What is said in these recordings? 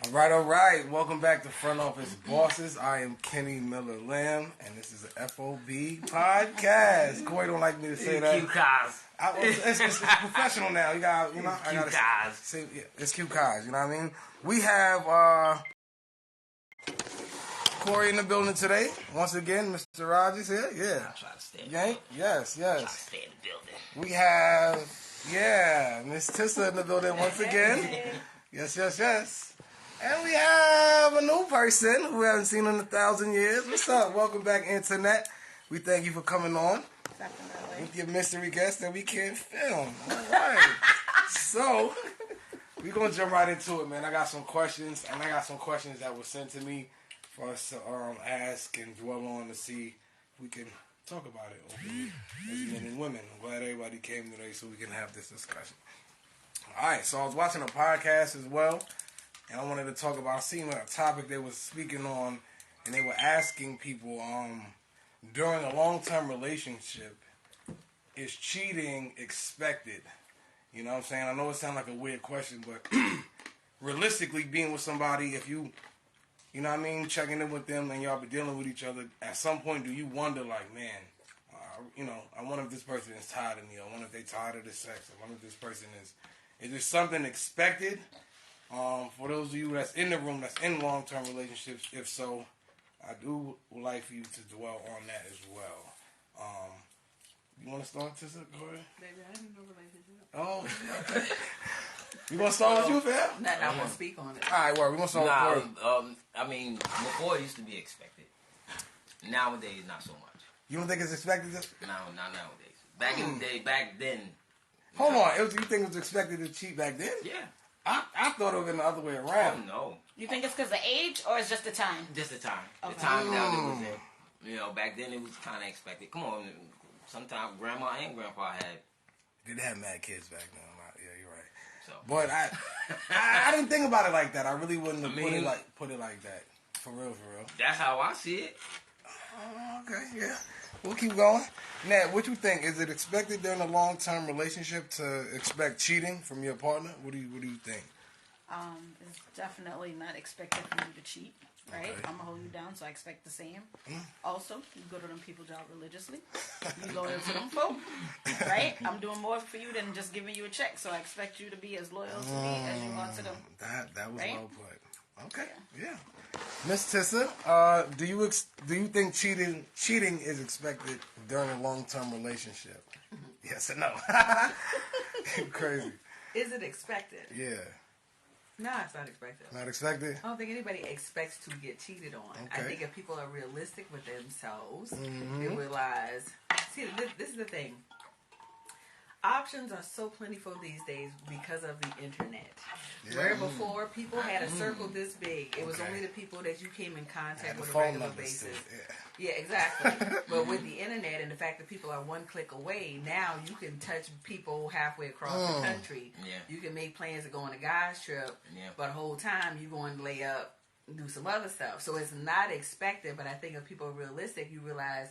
All right. Welcome back to Front Office Bosses. I am Kenny Miller Lamb, and this is the FOB podcast. Corey don't like me to say that. Cute cars. It's professional now. You got, I gotta say, yeah, it's cute cars. You know what I mean? We have Corey in the building today. Once again, Mr. Rogers here. Yeah. I try to stay. Yank. Yes. Try to stay in the building. We have Miss Tissa in the building once again. Yes. And we have a new person who we haven't seen in 1,000 years. What's up? Welcome back, Internet. We thank you for coming on. Definitely. With your mystery guest that we can't film. All right. So, we're going to jump right into it, man. I got some questions, and I got some questions that were sent to me for us to ask and dwell on to see if we can talk about it openly as men and women. I'm glad everybody came today so we can have this discussion. All right, so I was watching a podcast as well, and I wanted to talk about, I seen a topic they were speaking on, and they were asking people, during a long-term relationship, is cheating expected? You know what I'm saying? I know it sounds like a weird question, but realistically, being with somebody, if you know what I mean, checking in with them and y'all be dealing with each other, at some point do you wonder, like, man, I wonder if this person is tired of me, I wonder if they tired of the sex, I wonder if this person is there something expected? For those of you that's in the room, that's in long-term relationships, if so, I do would like for you to dwell on that as well. You want to start, Tissa? Go ahead. Baby, I didn't know relationship. Oh, okay. You want to start with you, fam? Nothing, I won't speak on it. All right, we're going to start with Corey. I mean, before it used to be expected. Nowadays, not so much. You don't think it's expected? No, not nowadays. Back in the day, back then. Hold on. You think it was expected to cheat back then? Yeah. I thought it was the other way around. Oh, no. You think it's because of age or it's just the time? Just the time. Okay. The time that it was in. You know, back then it was kind of expected. Come on. Sometimes grandma and grandpa had. Did have mad kids back then. Yeah, you're right. So. But I didn't think about it like that. I really wouldn't have put it like that. For real. That's how I see it. Okay, yeah. We'll keep going. Nat, what you think? Is it expected during a long-term relationship to expect cheating from your partner? What do you think? It's definitely not expected for you to cheat, right? Okay. I'm going to hold you down, so I expect the same. Also, you go to them people job religiously. You loyal to them folk, right? I'm doing more for you than just giving you a check, so I expect you to be as loyal to me as you are to them. That was right? well put. Okay, yeah. Miss Tissa, do you think cheating is expected during a long-term relationship? Yes or no? Crazy. Is it expected? Yeah. No, it's not expected. Not expected? I don't think anybody expects to get cheated on. Okay. I think if people are realistic with themselves, they realize... See, this is the thing. Options are so plentiful these days because of the internet. Yeah. Where before, people had a circle this big. It was only the people that you came in contact with on a regular basis. Yeah, exactly. But with the internet and the fact that people are one click away, now you can touch people halfway across the country. Yeah. You can make plans to go on a guy's trip, but the whole time you're going to lay up and do some other stuff. So it's not expected, but I think if people are realistic, you realize...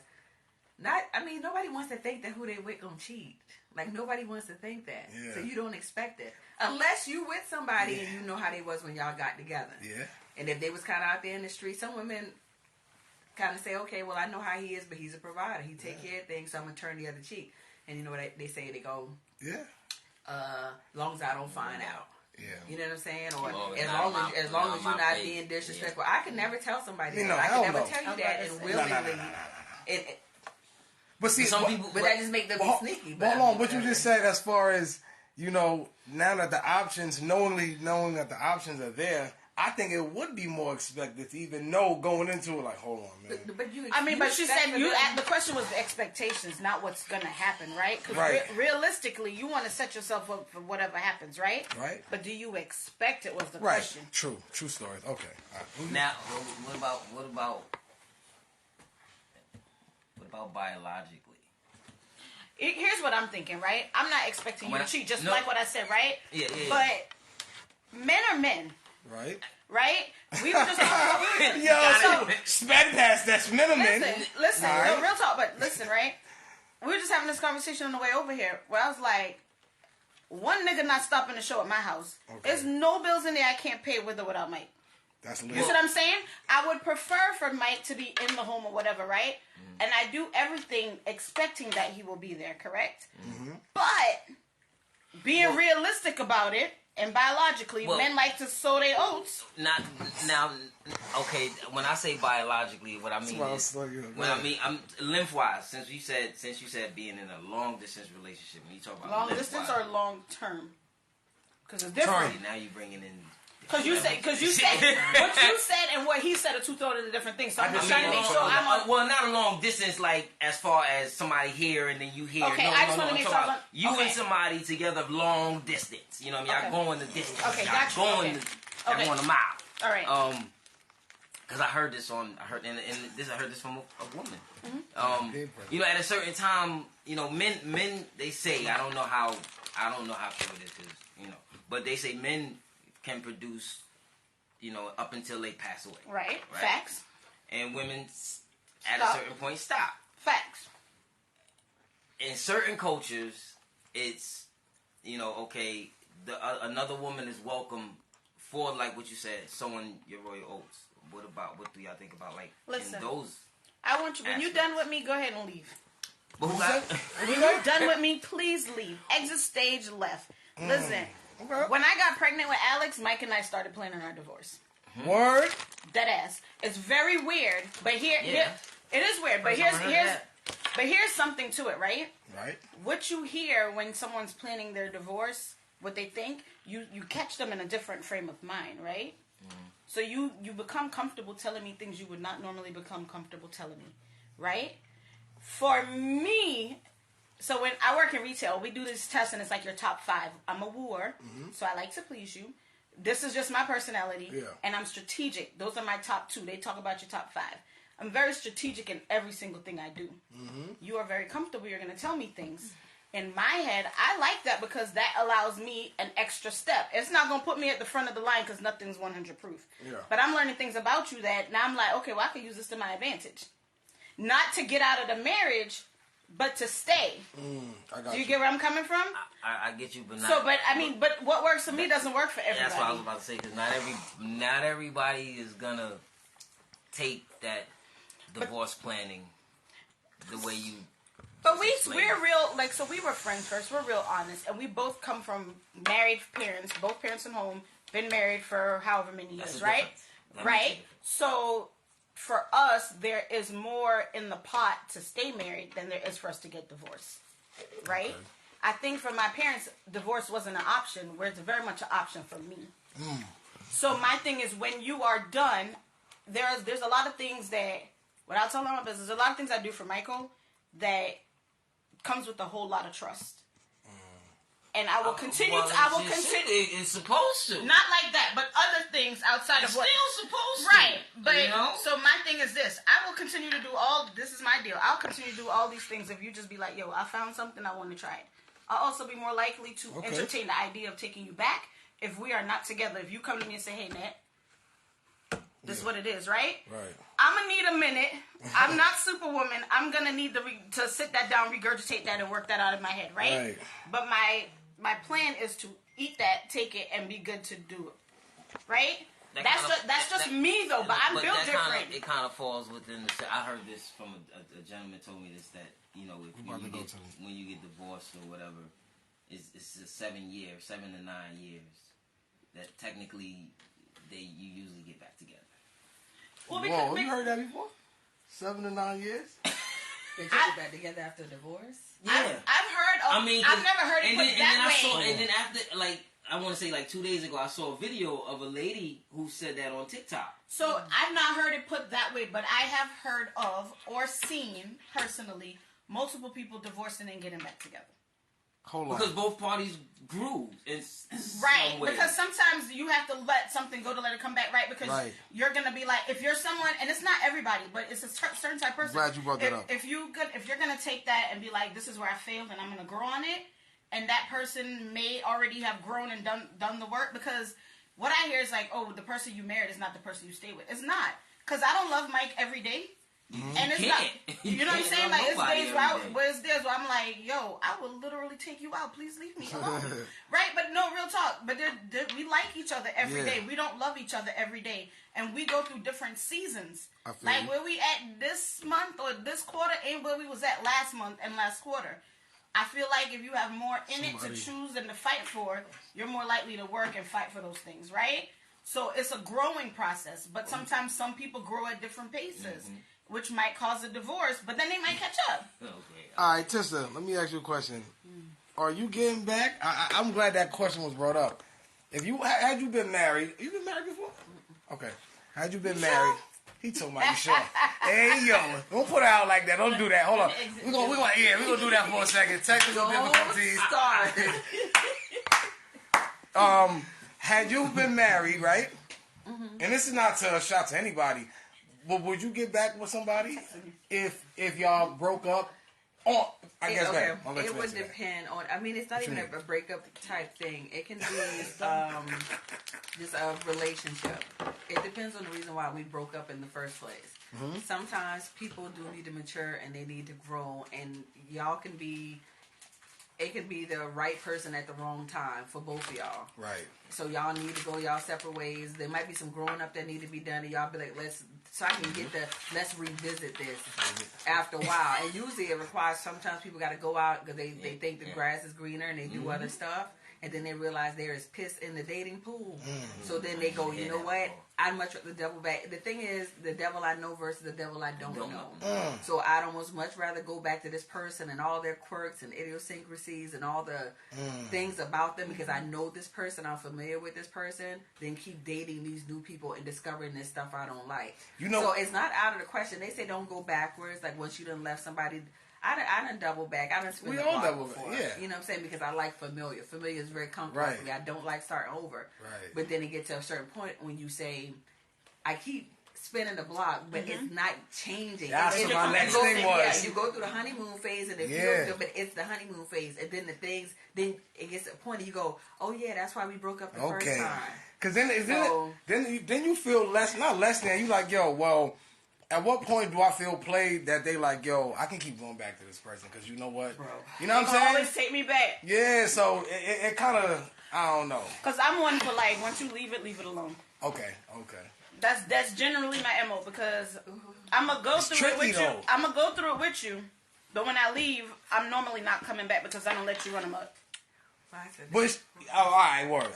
nobody wants to think that who they with gonna cheat. Like, nobody wants to think that. Yeah. So you don't expect it. Unless you with somebody and you know how they was when y'all got together. Yeah. And if they was kind of out there in the street, some women kind of say, okay, well, I know how he is, but he's a provider. He take care of things, so I'm going to turn the other cheek. And you know what they say? They go, as long as I don't find out. Yeah. You know what I'm saying? Or as long as you're not being disrespectful. I can never tell somebody that. I can never tell you that and willingly... But see, some people, but that just make them be sneaky. But hold on, what you just said as far as, now that the options, knowing that the options are there, I think it would be more expected to even know going into it, like, hold on, man. But you said the question was the expectations, not what's going to happen, right? Because realistically, you want to set yourself up for whatever happens, right? Right. But do you expect it was the question. True stories. Okay. Right. Now, what about biologically? Here's what I'm thinking, right? I'm not expecting you to cheat, just like what I said, right? Yeah. But men are men. Right? We were just sped past that's minimum. Listen, no, real talk, but listen, right? We were just having this conversation on the way over here where I was like, one nigga not stopping the show at my house. Okay. There's no bills in there I can't pay with or without Mike. That's You see what I'm saying? I would prefer for Mike to be in the home or whatever, right? Mm-hmm. And I do everything expecting that he will be there, correct? Mm-hmm. But being realistic about it, and biologically, men like to sow their oats. Not now. Okay, when I say biologically, what I mean is I'm lengthwise. Since you said being in a long distance relationship, when you talk about long distance or long term, because it's different. Now you bringing in. Because you said what you said and what he said are two totally different things. So I'm just trying to make sure I'm well, not a long distance, like as far as somebody here and then you here. Okay, I just want to make sure you and somebody together long distance. You know what I mean? Y'all going the distance. Okay, gotcha. Y'all going a mile. All right. Because I heard this from a woman. Mm-hmm. You know, at a certain time, you know, men they say I don't know how true it is, because but they say men can produce, up until they pass away. Right. Facts. And women, at a certain point, stop. Facts. In certain cultures, it's, okay, another woman is welcome for, like what you said, sowing your royal oats. What do y'all think about, like, listen, in those I want you, when you're done with me, go ahead and leave. But when you're done with me, please leave. Exit stage left. Listen. Okay. When I got pregnant with Alex, Mike and I started planning our divorce. Word? Dead ass. It's very weird, but here it is weird. But here's something to it, right? Right. What you hear when someone's planning their divorce, what they think, you catch them in a different frame of mind, right? Mm. So you become comfortable telling me things you would not normally become comfortable telling me, right? For me. So when I work in retail, we do this test and it's like your top 5. I'm a wooer, so I like to please you. This is just my personality, and I'm strategic. Those are my top 2. They talk about your top 5. I'm very strategic in every single thing I do. Mm-hmm. You are very comfortable. You're going to tell me things. In my head, I like that because that allows me an extra step. It's not going to put me at the front of the line because nothing's 100 proof. Yeah. But I'm learning things about you that now I'm like, okay, well, I can use this to my advantage. Not to get out of the marriage, but to stay. Do you get where I'm coming from? I get you, but not. But what works for me doesn't work for everybody. That's what I was about to say, because not everybody is gonna take that divorce planning the way you. But we're real, like, so we were friends first. We're real honest, and we both come from married parents, both parents at home, been married for however many years, right? Right. So. For us, there is more in the pot to stay married than there is for us to get divorced, right? Okay. I think for my parents, divorce wasn't an option, where it's very much an option for me. Mm. So my thing is, when you are done, there's a lot of things that, without telling my business, there's a lot of things I do for Michael that comes with a whole lot of trust. And I will continue. It's supposed to. Not like that, but other things outside of what. Still supposed to. Right, but so my thing is this: I will continue to do all. This is my deal. I'll continue to do all these things if you just be like, "Yo, I found something. I want to try it." I'll also be more likely to entertain the idea of taking you back if we are not together. If you come to me and say, "Hey, Nat, this is what it is," right? Right. I'm gonna need a minute. I'm not Superwoman. I'm gonna need to sit that down, regurgitate that, and work that out in my head, right? But my plan is to eat that, take it, and be good to do it, right? That's just me though. But I'm built different. It kind of falls within the. I heard this from a gentleman told me this, that when you get divorced or whatever, it's 7 to 9 years that technically you usually get back together. Well, you heard that before? 7 to 9 years. They get back together after divorce. Yeah, I've heard. I've never heard it put that way. And then after, like, I want to say, like 2 days ago, I saw a video of a lady who said that on TikTok. So I've not heard it put that way, but I have heard of or seen personally multiple people divorcing and getting back together. Hold on. Because both parties grew. Right. Because sometimes you have to let something go to let it come back, right? Because you're going to be like, if you're someone, and it's not everybody, but it's a certain type of person. I'm glad you brought that up. If you're going to take that and be like, this is where I failed and I'm going to grow on it, and that person may already have grown and done the work, because what I hear is like, oh, the person you married is not the person you stay with. It's not. Because I don't love Mike every day. And it's not, you know what I'm saying? Like, it's days where I'm like, yo, I will literally take you out. Please leave me alone. Right? But no, real talk. But we like each other every day. We don't love each other every day. And we go through different seasons. Like, where we at this month or this quarter ain't where we was at last month and last quarter. I feel like if you have more in it to choose and to fight for, you're more likely to work and fight for those things, right? So it's a growing process. But sometimes some people grow at different paces. Which might cause a divorce, but then they might catch up. Okay. All right, Tissa, let me ask you a question. Are you getting back? I'm glad that question was brought up. If you had you been married, you been married before? Okay. Had you been married? He told me, you sure? Hey, yo, don't put it out like that. Don't do that. Hold on. We're gonna do that for a second. Technical difficulties. Had you been married, right? And this is not to a shot to anybody. But would you get back with somebody if y'all broke up? Oh, I guess okay. It would depend on. I mean, it's not even a breakup type thing. It can be just a relationship. It depends on the reason why we broke up in the first place. Sometimes people do need to mature and they need to grow, and y'all can be. It could be the right person at the wrong time for both of y'all. Right. So y'all need to go y'all separate ways. There might be some growing up that need to be done, and y'all be like, so I can get let's revisit this after a while. And usually it requires, sometimes people got to go out because they think the grass is greener and they do other stuff. And then they realize there is piss in the dating pool. So then they go, you know what? I'd much rather the devil back. The thing is, the devil I know versus the devil I don't know. So I'd almost much rather go back to this person and all their quirks and idiosyncrasies and all the things about them, because I know this person, I'm familiar with this person, than keep dating these new people and discovering this stuff I don't like. So it's not out of the question. They say don't go backwards. Like, once you done left somebody, I done double back. I done spent the block before. Yeah. You know what I'm saying? Because I like familiar. Familiar is very comfortable for me. I don't like starting over. Right. But then it gets to a certain point when you say, I keep spinning the block, but it's not changing. That's what my next thing was. Yeah, you go through the honeymoon phase and it feels good, but it's the honeymoon phase. And then then it gets to a point and you go, oh yeah, that's why we broke up the first time. Because then you feel not less than, you like, yo, well, at what point do I feel played that they like, yo, I can keep going back to this person because you know what? Bro. You know what I'm saying? Always take me back. Yeah, so it kind of, I don't know. Because I'm one for, like, once you leave it alone. Okay. That's generally my MO, because I'm going to go through it with you. I'm going to go through it with you, but when I leave, I'm normally not coming back because I don't let you run them up. But all right, word.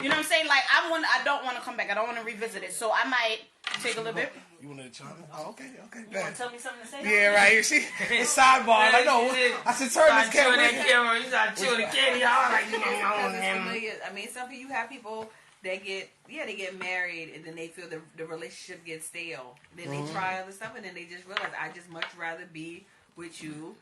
You know what I'm saying? Like, I don't want to come back. I don't want to revisit it. So I might take a little bit. You want to chime in? Oh, okay. You want to tell me something to say? Yeah, right. See, it's sidebar. Like, no, I said turn this camera. You got to chew the candy. I mean, some people, you have people that get married and then they feel the relationship gets stale. Then they try other stuff and then they just realize, I just much rather be with you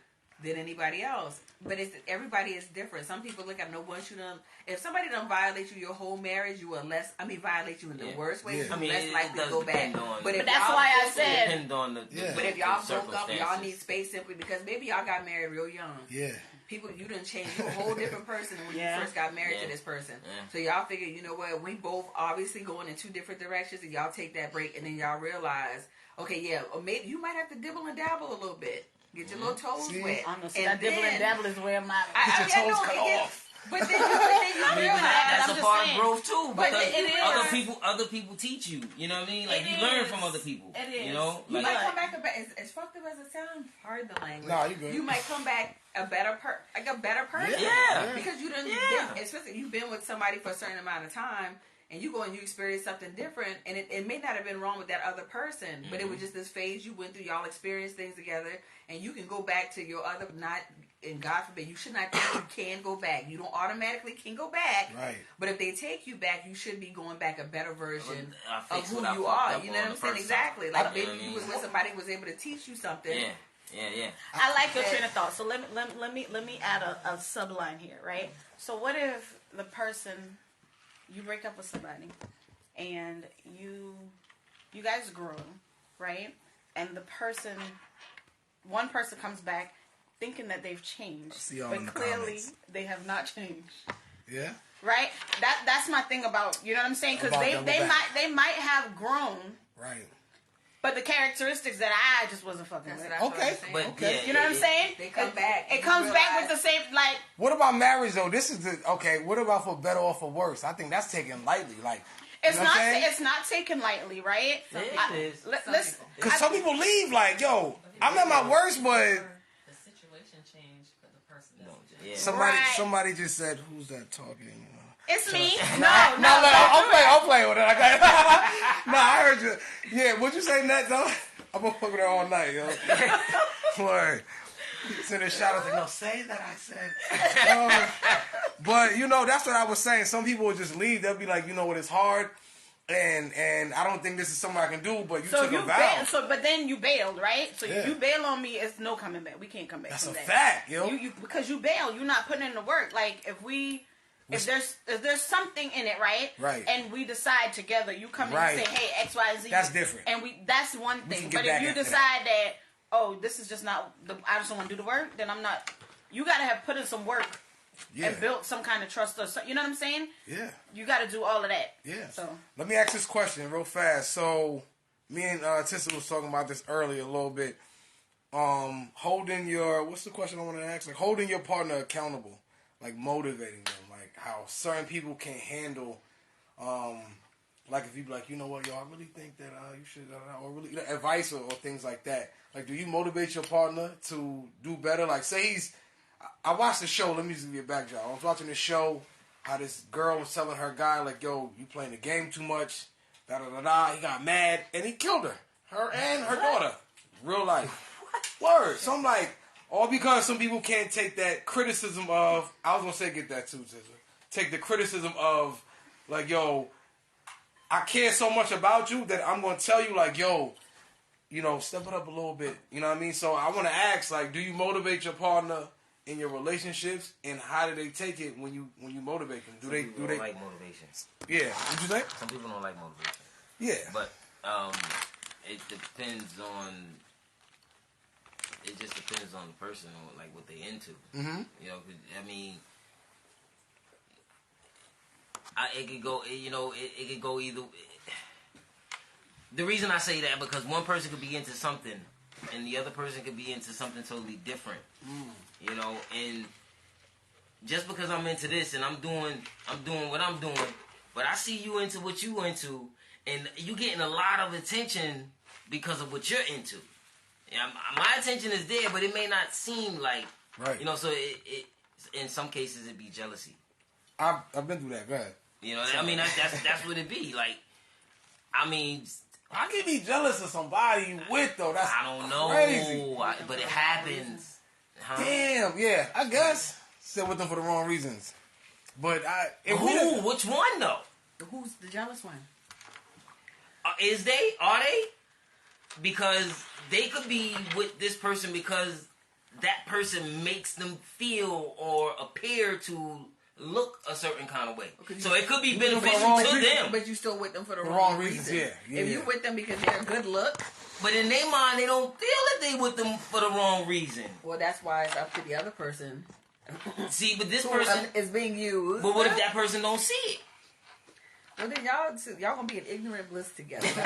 than anybody else. But everybody is different. Some people look at once you done, if somebody done violate you your whole marriage, you are less, violate you in the worst way, you're less likely to go back. But that's why I said, but if y'all broke up, y'all need space simply because maybe y'all got married real young. Yeah. People, you done changed. You're a whole different person when you first got married to this person. So y'all figure, you know what, we both obviously going in two different directions, and y'all take that break, and then y'all realize, okay, or maybe you might have to dibble and dabble a little bit. Get your little toes wet. And dibble and dabble is where my get your toes cut off. But then you realize that's a part of growth too, because it is. other people teach you. You know what I mean? Like, you learn from other people. It is. You know, you might come back as fucked up as it sounds. Pardon the language. No, you good. You might come back a better person. Yeah. Because you done, especially you've been with somebody for a certain amount of time. And you go and you experience something different, and it may not have been wrong with that other person, but it was just this phase you went through. Y'all experienced things together, and you can go back to your other, and God forbid, you should not think you can go back. You don't automatically can go back. Right. But if they take you back, you should be going back a better version of who you are. You know what I'm saying? Exactly. Like maybe you was with somebody who was able to teach you something. Yeah. I like your train of thought. So let me add a subline here, right? So what if the person, you break up with somebody, and you guys grow, right? And one person comes back thinking that they've changed, but clearly they have not changed. Yeah. Right. That's my thing about, you know what I'm saying? Because they might have grown. Right. but the characteristics that I just wasn't fucking with. Okay. But okay. yeah, You know what I'm saying? They come back. It comes back with the same, like... What about marriage, though? This is the... Okay, what about for better or for worse? I think that's taken lightly. Like, It's not. It's not taken lightly, right? It is. Because some people leave like, yo, I'm at my worst, but the situation changed, but the person doesn't change. somebody just said, "Who's that talking?" You know. It's me. No. I'll play with it. No, I heard you. Yeah, what'd you say next, though? I'm gonna fuck with her all night, yo. Word. Send a shout out to no, say that I said. But you know, that's what I was saying. Some people will just leave. They'll be like, you know what, it's hard, and I don't think this is something I can do. But you took a vow. But then you bailed, right? So Yeah. you bail on me. It's no coming back. We can't come back. That's from a that. fact, yo. You because you bail. You're not putting in the work. Like if there's something in it, right? Right. And we decide together. You come in Right. and say, hey, X, Y, Z. That's different. And that's one We thing. can get But back if you after decide that, oh, this is just not. I just don't want to do the work. Then I'm not. You got to have put in some work. Yeah. And built some kind of trust or you know what I'm saying? Yeah. You got to do all of that. Yeah. So let me ask this question real fast. So me and Tissa was talking about this earlier a little bit. Holding your what's the question I want to ask? Like holding your partner accountable, like motivating them, like how certain people can't handle. Like if you be like, you know what, yo, I really think that you should, or really advice or things like that. Like, do you motivate your partner to do better? Like, say I watched the show. Let me just give you a backdrop. I was watching this show. How this girl was telling her guy, like, yo, you playing the game too much. Da da da da. He got mad and he killed her. Her and her daughter. Real life. Word. So I'm like, all because some people can't take that criticism of. I was gonna say get that too, Tissa. Take the criticism of, like, yo, I care so much about you that I'm gonna tell you, like, yo, you know, step it up a little bit. You know what I mean? So I want to ask, like, do you motivate your partner in your relationships, and how do they take it when you motivate them? Do they like motivation? Yeah. What you think? Some people don't like motivation. Yeah. But it depends on. It just depends on the person, on like what they into. Mm-hmm. You know, I mean, it could go. It could go either. The reason I say that because one person could be into something, and the other person could be into something totally different. You know, and just because I'm into this and I'm doing what I'm doing, but I see you into what you into, and you getting a lot of attention because of what you're into. Yeah, my attention is there, but it may not seem like right. You know, so it in some cases it be jealousy. I've been through that. Go ahead. You know, I mean that's what it be like. I mean. I can be jealous of somebody you with though. That's I don't know, crazy. But it happens. Huh? Damn, yeah, I guess. Still with them for the wrong reasons. But which one though? Who's the jealous one? Are they? Because they could be with this person because that person makes them feel or appear to look a certain kind of way. So it could be beneficial to them. But you still with them for the wrong reasons. Yeah. If you with them because they're a good look. But in their mind, they don't feel that they with them for the wrong reason. Well, that's why it's up to the other person. See, but this person is being used. But what if that person don't see it? Well, then y'all gonna be in ignorant bliss together. I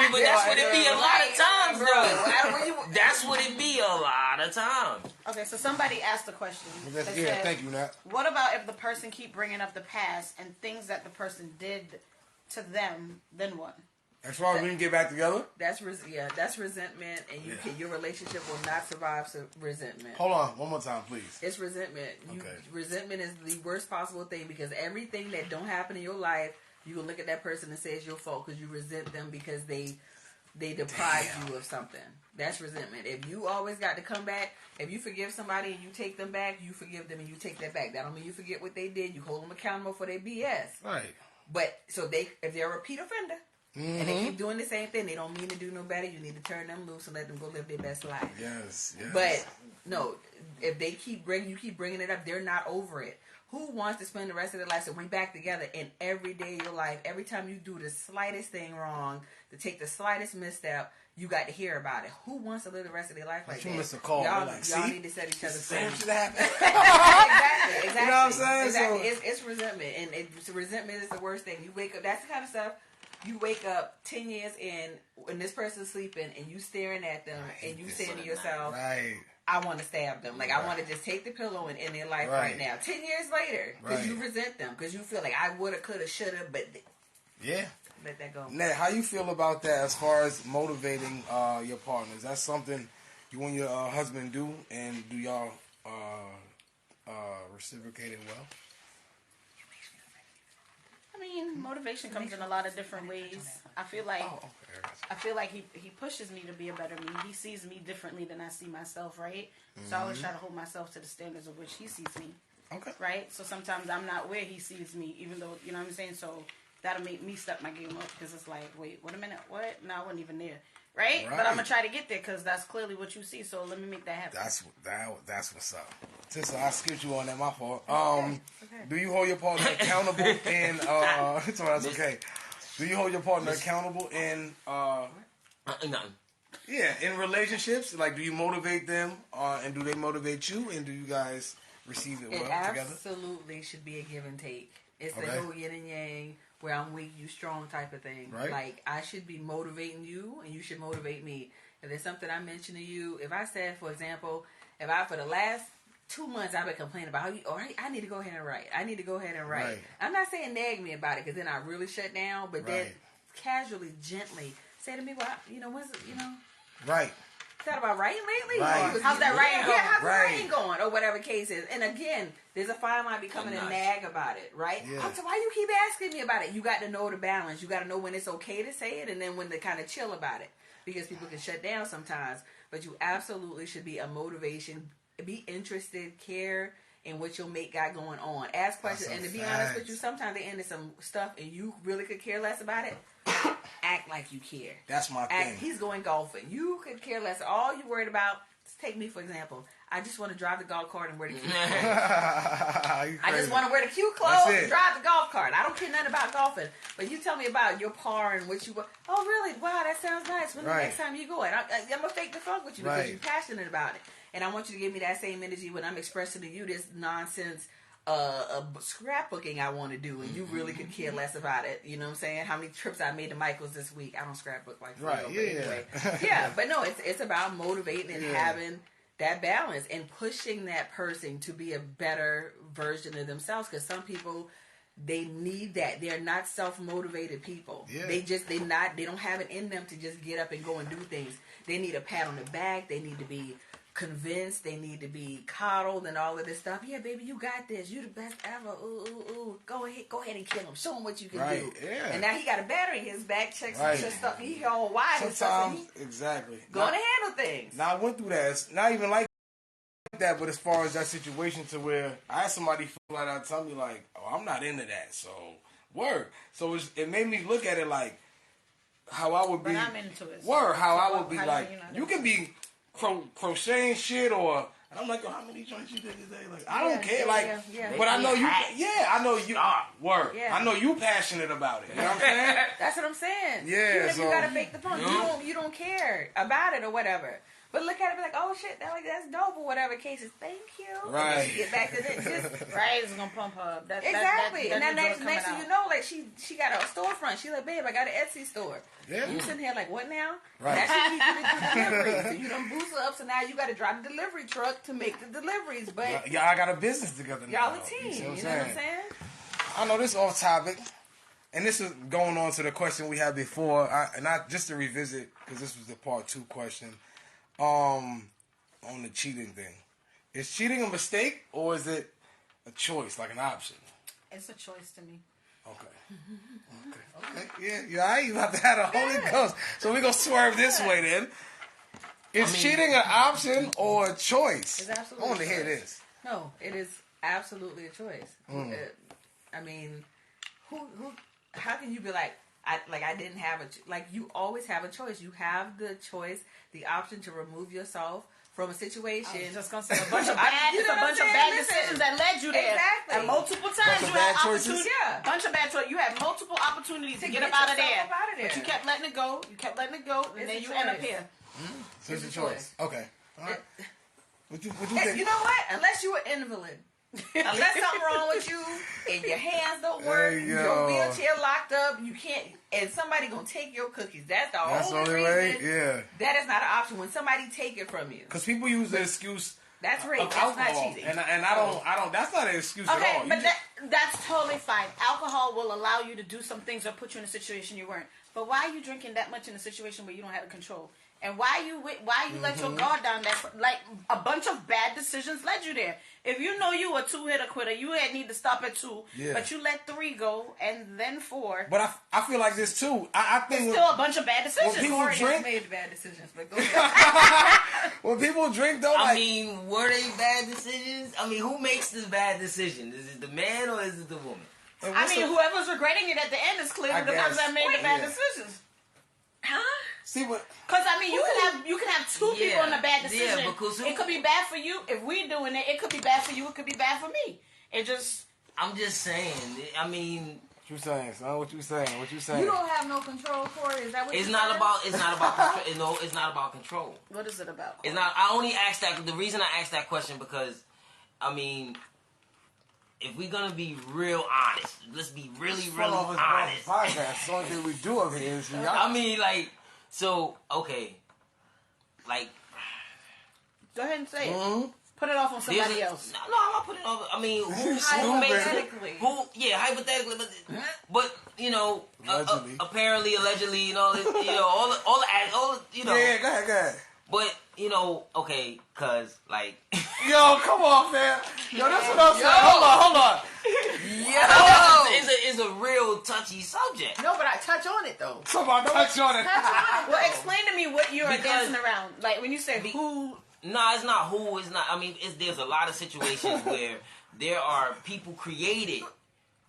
mean, but that's what it be a lot of times, bro. That's what it be a lot of times. Okay, so somebody asked a question. Yeah, thank you, Nat. What about if the person keep bringing up the past and things that the person did to them? Then what? As far as we can get back together? That's resentment, and your relationship will not survive resentment. Hold on, one more time, please. It's resentment. Okay. Resentment is the worst possible thing because everything that don't happen in your life, you can look at that person and say it's your fault because you resent them because they deprived you of something. That's resentment. If you always got to come back, if you forgive somebody and you take them back, you forgive them and you take that back. That don't mean you forget what they did. You hold them accountable for their BS. Right. But if they're a repeat offender, and they keep doing the same thing, they don't mean to do no better. You need to turn them loose and let them go live their best life. Yes. But no, if they keep bringing it up, they're not over it. Who wants to spend the rest of their life? So we back together, and every day of your life, every time you do the slightest thing wrong, to take the slightest misstep, you got to hear about it. Who wants to live the rest of their life like that? You missed a call. Y'all need to set each other free. Same shit happen. Exactly. You know what I'm saying? Exactly. It's resentment, and resentment is the worst thing. You wake up. That's the kind of stuff. you wake up 10 years in when this person's sleeping and you staring at them and you saying to yourself, I want to stab them. Like, I want to just take the pillow and end their life right now. 10 years later, because you resent them, because you feel like I woulda, coulda, shoulda, but let that go. Nat, how you feel about that as far as motivating your partners? That's something you and your husband do, and do y'all reciprocate it well? I mean, motivation comes in a lot of different ways. I feel like he pushes me to be a better me. He sees me differently than I see myself, right? So I always try to hold myself to the standards of which he sees me. Okay. Right? So sometimes I'm not where he sees me, even though, you know what I'm saying? So that'll make me step my game up, because it's like, wait, wait a minute, what? No, I wasn't even there. Right? But I'm going to try to get there, because that's clearly what you see, so let me make that happen. That's what's up. Sister, I skipped you on that, my fault. Do you hold your partner accountable in, that's okay. Do you hold your partner accountable in, in relationships? Like, do you motivate them, and do they motivate you, and do you guys receive it well together? It absolutely should be a give and take. It's the whole yin and yang, where I'm weak, you strong type of thing. Right. Like, I should be motivating you, and you should motivate me. If there's something I mention to you, if I said, for example, for the last 2 months I've been complaining about I need to go ahead and write. I need to go ahead and write. Right. I'm not saying nag me about it, because then I really shut down, but then casually, gently say to me, well, Right. Thought about writing lately? Right. How's that writing going? How's the writing going? Or whatever case is. And again, there's a fine line becoming a nag about it, right? Yeah. So why you keep asking me about it? You got to know the balance. You got to know when it's okay to say it, and then when to kind of chill about it. Because people can shut down sometimes. But you absolutely should be a motivation. Be interested, care in what your mate got going on. Ask questions. And to be honest with you, sometimes they end in some stuff and you really could care less about it. Act like you care. That's my thing. He's going golfing. You could care less. All you worried about, take me for example. I just want to drive the golf cart and wear the cute clothes. I just want to wear the cute clothes and drive the golf cart. I don't care nothing about golfing. But you tell me about your par and what you want. Oh, really? Wow, that sounds nice. When the next time you go? And I'm going to fake the funk with you because you're passionate about it. And I want you to give me that same energy when I'm expressing to you this nonsense scrapbooking I want to do, and you really could care less about it. You know what I'm saying? How many trips I made to Michael's this week? I don't scrapbook like that. Anyway. But no, it's about motivating and having that balance and pushing that person to be a better version of themselves. Because some people, they need that. They're not self-motivated people. Yeah. They don't have it in them to just get up and go and do things. They need a pat on the back. They need to be convinced, they need to be coddled and all of this stuff. Yeah, baby, you got this. You the best ever. Ooh, ooh, ooh. Go ahead and kill him. Show him what you can do. Yeah. And now he got a battery in his back. Check some stuff. He all wide and stuff. Exactly. Going to handle things. Now I went through that. It's not even like that, but as far as that situation to where I had somebody flat out tell me like, oh, I'm not into that. So word. So it made me look at it like how I would be. But I'm into it. Word. How I would be like. You can be crocheting shit and I'm like, oh, how many joints you did today? Like, I don't care. But I know you. Yeah, I know you. Word. Yeah. I know you passionate about it. You know what I'm saying? That's what I'm saying. Yeah. Even if you gotta fake the funk, you don't care about it or whatever. But look at it, be like, oh shit, that's dope or whatever case is. Thank you. Right. Get back to this. It's gonna pump her up. Exactly. And then next thing you know, like she got a storefront. She's like, babe, I got an Etsy store. Yeah. You sitting here like, what now? Right. Now she needs you to do deliveries. So you done boost her up. So now you got to drive the delivery truck to make the deliveries. But y'all got a business together now. Y'all a team. You know what I'm saying? I know this off topic. And this is going on to the question we had before, just to revisit, because this was the part 2 question, on the cheating thing. Is cheating a mistake, or is it a choice, like an option? It's a choice to me. Okay. Yeah, you're all right. You about to have a Holy Ghost. So we're going to swerve this way then. Is cheating an option or a choice? It's absolutely I want to hear this. No, it is absolutely a choice. I mean, how can you be like, I didn't have you always have a choice. You have the choice, the option to remove yourself from a situation. I was just gonna say a bunch of bad decisions that led you there. Exactly. And multiple times you had opportunities. Yeah. Bunch of bad choices. You had multiple opportunities to get up out of there. But you kept letting it go. And then you end up here. So it's a choice. Okay. All right. What you think? You know what? Unless you were invalid. Unless something wrong with you and your hands don't work, your wheelchair locked up, you can't, and somebody gonna take your cookies. That's the only reason. Way? Yeah. That is not an option when somebody take it from you. Because people use the excuse. That's rape. That's alcohol, not cheating. And I don't. That's not an excuse at all. Okay, but that's totally fine. Alcohol will allow you to do some things or put you in a situation you weren't. But why are you drinking that much in a situation where you don't have control? And why you let your guard down? That like a bunch of bad decisions led you there. If you know you a 2-hitter quitter, you had need to stop at 2. Yeah. But you let 3 go and then 4. But I feel like this too. I think it's still a bunch of bad decisions. When people drink, made bad decisions. But go ahead. When people drink, though, I mean, were they bad decisions? I mean, who makes this bad decision? Is it the man or is it the woman? I mean, whoever's regretting it at the end is clearly the person that made the bad decisions. Huh? See what? Because I mean, you can have 2 people in a bad decision. Yeah, because it could be bad for you if we're doing it. It could be bad for you. It could be bad for me. I'm just saying. I mean, what you saying, son? What you saying? You don't have no control, Corey. Is that what? It's not about. It's not about control. No, it's not about control. What is it about? Corey? It's not. I only asked that. The reason I asked that question because, I mean, if we're gonna be real honest, let's be really honest. Podcast. The only thing we do over here is I mean, like, so okay, like, go ahead and say it. Put it off on somebody else. No, I'm not putting it off. I mean, who makes it? Hypothetically, but you know, apparently, allegedly, you know, all the, you know. Yeah, go ahead. But you know, okay, cause like, yo, come on, man. Yo, that's what I'm saying. Hold on. It's a real touchy subject. No, but I touch on it though. Somebody touch on it. Well, explain to me what you're dancing around. Like when you say who. No, it's not who. It's not. I mean, there's a lot of situations where there are people created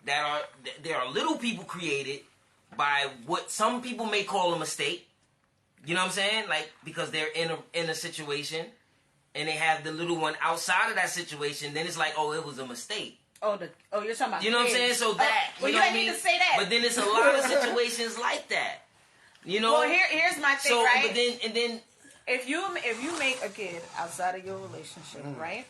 there are little people created by what some people may call a mistake. You know what I'm saying? Like because they're in a situation and they have the little one outside of that situation. Then it's like, oh, it was a mistake. Oh, you're talking about. You know what I'm saying? So that. Well, you need to say that. But then it's a lot of situations like that. You know. Well, here's my thing, right? But then. If you make a kid outside of your relationship, right?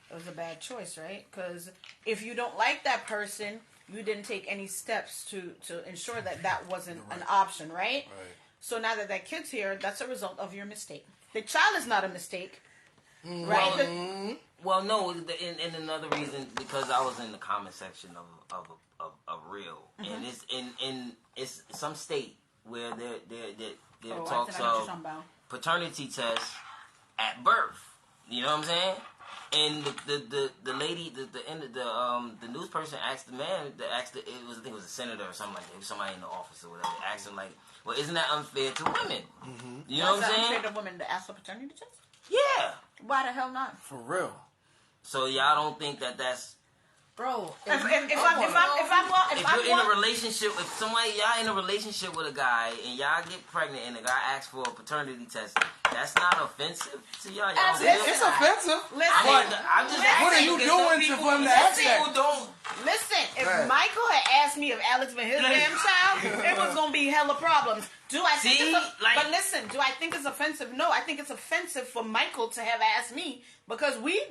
It was a bad choice, right? Because if you don't like that person, you didn't take any steps to ensure that wasn't an option, right? So now that kid's here, that's a result of your mistake. The child is not a mistake, right? Well, no, and another reason because I was in the comment section of Real, and it's some state where there talks of paternity test at birth. You know what I'm saying? And the lady, the news person asked the man, I think it was a senator or something like that, somebody in the office or whatever, asked him like, well, isn't that unfair to women? Mm-hmm. You know what I'm saying? Unfair to women to ask for paternity test? Yeah. Why the hell not? For real. So y'all don't think that's bro? If you're in a relationship, if y'all in a relationship with a guy and y'all get pregnant and the guy asks for a paternity test, that's not offensive to y'all. It's offensive. I'm just what are you doing for him to ask that? Listen, if Michael had asked me if Alex been his damn child, it was gonna be hella problems. But listen, do I think it's offensive? No, I think it's offensive for Michael to have asked me because we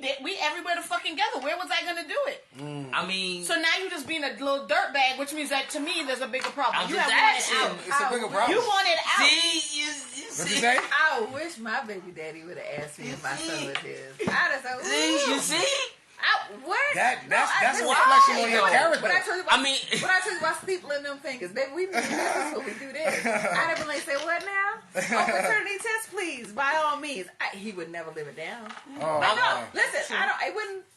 everywhere the fucking together. Where was I gonna do it? I mean, so now you just being a little dirtbag, which means that to me there's a bigger problem. I'm just asking. It's a bigger problem. You want it out. See, you what you say? I wish my baby daddy would have asked me if my son was his. You see? That's a reflection on your character. But I told you about sleep letting them fingers. Baby, we do this, so we do this. I'd have been like, say, what now? Oh, paternity test, please, by all means. He would never live it down. Listen,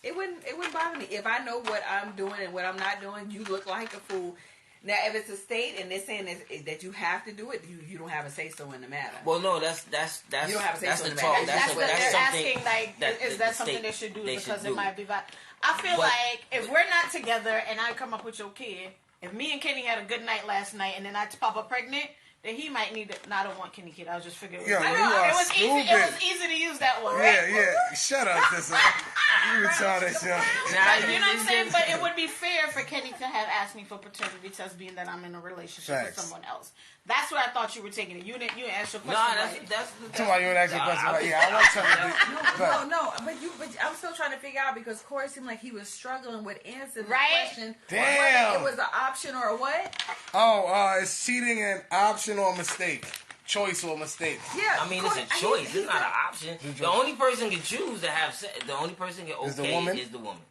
it wouldn't bother me. If I know what I'm doing and what I'm not doing, you look like a fool. Now, if it's a state and they're saying that you have to do it, you don't have a say so in the matter. Well, no, that's you don't have a say so in the matter. matter. That's what they're asking. Like, is that something they should do because it might be bad? I feel like if we're not together and I come up with your kid, if me and Kenny had a good night last night and then I pop up pregnant, that he might need it. No, I don't want Kenny Kid. I was just figuring. Yo, I you know, are it was stupid. easy. It was easy to use that one, right? Yeah. Shut up, sister. You retarded, yo. You know what I'm saying? But it would be fair for Kenny to have asked me for paternity tests, being that I'm in a relationship with someone else. That's where I thought you were taking it. You didn't answer your question. That's why you didn't answer your question. Right? Yeah, I want something. No. But I'm still trying to figure out because Corey seemed like he was struggling with answering the Right? question. Damn. Whether it was an option or a what? Is cheating an option or a mistake? Choice or mistake? Yeah, I mean, it's a choice. It's not an option. The only person can choose to have sex. The only person can is the woman.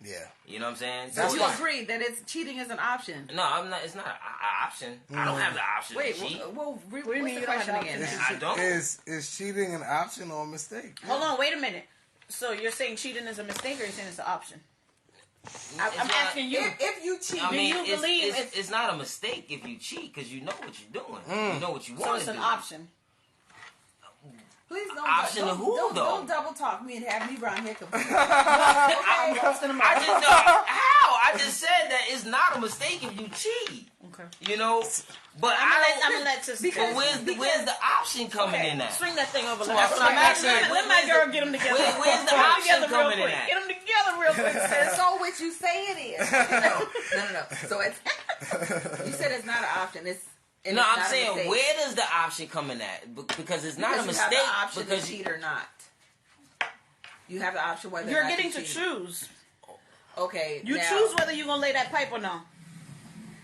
Yeah. You know what I'm saying? So you agree that cheating is an option? No, I'm not. It's not an option. I don't have the option to cheat. What's the question again? I don't. Is cheating an option or a mistake? Hold on, wait a minute. So you're saying cheating is a mistake, or you're saying it's an option? I'm asking you. If you cheat, I mean, do you believe it's not a mistake if you cheat because you know what you're doing. You know what you so want it's to an do. option? Please don't double talk me and have me around here confused. I just know how. I just said that it's not a mistake if you cheat. Okay. You know, but I'm gonna let this. Because where's the option coming in at? Swing that thing over. That's what I'm saying. Let my girl get them together. Where's the option coming in at? Get them together real quick. So what you say it is? No. So it's you said it's not an option. No, I'm saying where does the option come in at? Because it's not a mistake. You have the option to cheat or not. You have the option whether you're getting to choose. Okay, you choose whether you're gonna lay that pipe or no.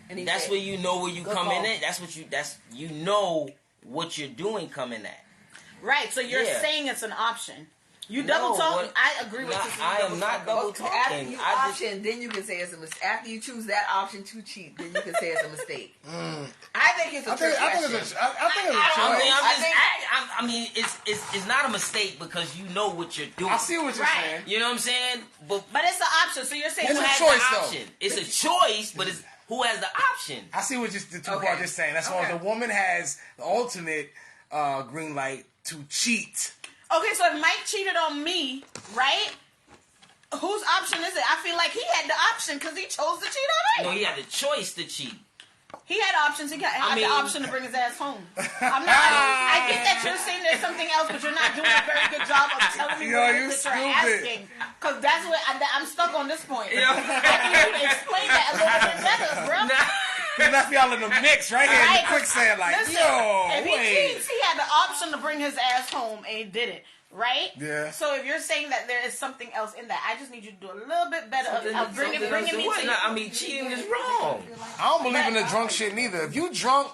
And that's where you know where you come in at. That's you know what you're doing coming at. Right. So you're saying it's an option. You double talk. I agree with this. I am not double talking. After you option, then you can say it's a mistake. After you choose that option to cheat, then you can say it's a mistake. I think it's a trick question. I think it's a choice. I mean, it's not a mistake because you know what you're doing. I see what you're saying. You know what I'm saying? But it's an option. So you're saying it's who a has choice, the option? Though. It's a choice, but it's who has the option. I see what the two parts you're saying. That's why the woman has the ultimate green light to cheat. Okay, so if Mike cheated on me, right? Whose option is it? I feel like he had the option because he chose to cheat on me. No, he had the choice to cheat. He had options. He had the option to bring his ass home. I get that you're saying there's something else, but you're not doing a very good job of telling me what it is that you're asking. Because that's what I'm stuck on this point. I need you to explain that a little bit better, bro. He left y'all in the mix right here in the quicksand, like, listen, if he cheats, he had the option to bring his ass home, and he did it. Right? Yeah. So if you're saying that there is something else in that, I just need you to do a little bit better of bringing me to... I mean, cheating is wrong. I don't believe in the drunk shit neither. If you drunk,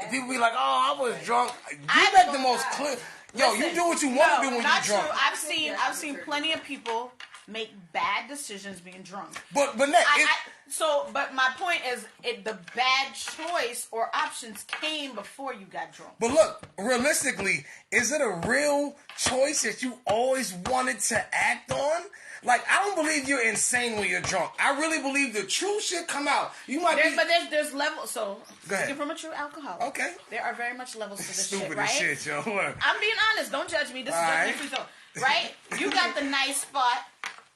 people be like, "Oh, I was drunk." You make the most clear. Yo, listen, you do what you want to do when you're drunk. True. I've seen plenty of people make bad decisions being drunk. But my point is, the bad choice or options came before you got drunk. But look, realistically, is it a real choice that you always wanted to act on? Like, I don't believe you're insane when you're drunk. I really believe the truth should come out. You might But there's levels. So, speaking from a true alcoholic, okay, there are very much levels to this Stupid shit, right? Shit, yo. I'm being honest. Don't judge me. This is just free throw, right? You got the nice spot.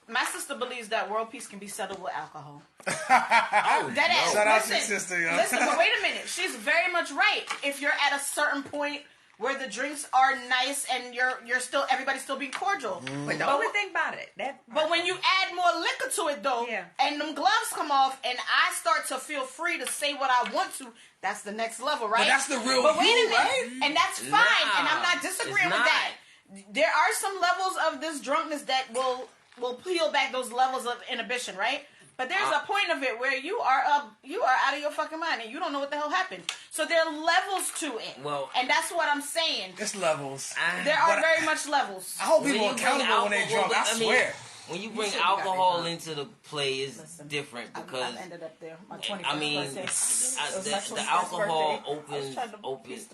My sister believes that world peace can be settled with alcohol. That ass. Shout out to your sister, yo. Listen, but wait a minute. She's very much right. If you're at a certain point where the drinks are nice and everybody's still being cordial. But the only thing about it, but when you add more liquor to it though, and them gloves come off, and I start to feel free to say what I want to, that's the next level, right? But that's the real wait a minute, right? and that's fine, and I'm not disagreeing with that. There are some levels of this drunkenness that will peel back those levels of inhibition, right? But there's a point of it where you are out of your fucking mind and you don't know what the hell happened. So there are levels to it. Well, and that's what I'm saying. It's levels. There are very much levels. I hope people are accountable when they're drunk. I swear. When you bring alcohol into the play, it's different because I ended up there. My 21st I mean, the alcohol opens. It opens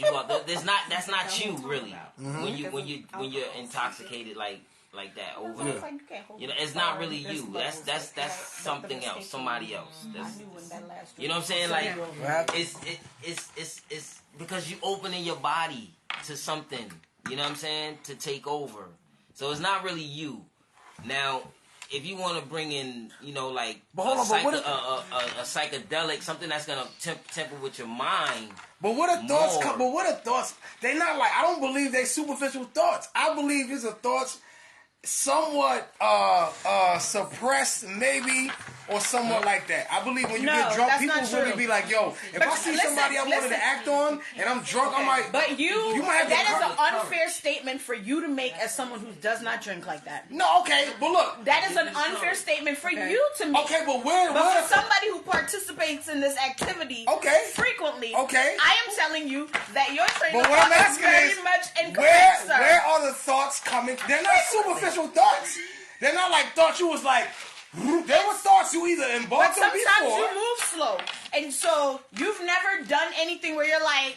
you up. That's not you really. When you're intoxicated like that over it's not really you. That's something else, somebody else. You know what I'm saying? Like it's because you opening your body to something. You know what I'm saying? To take over. So it's not really you. Now, if you want to bring in, like but hold on, a psychedelic, something that's gonna temper with your mind. But what are thoughts? But what are thoughts? They not like, I don't believe they superficial thoughts. I believe these are thoughts somewhat suppressed, maybe, or somewhat like that. I believe when you get drunk, people really be like, yo, if I see somebody I wanted to act on and I'm drunk, I might. But you might have that is an unfair statement for you to make as someone who does not drink like that. No, okay, but look, that is an unfair statement for you to make. Okay, but for somebody who participates in this activity frequently, I am telling you that your train of thought is very much incorrect, sir. Where are the thoughts coming? They're not superficial thoughts. They're not like thoughts you was like. There were thoughts you either embarked on before. But sometimes you move slow, and so you've never done anything where you're like,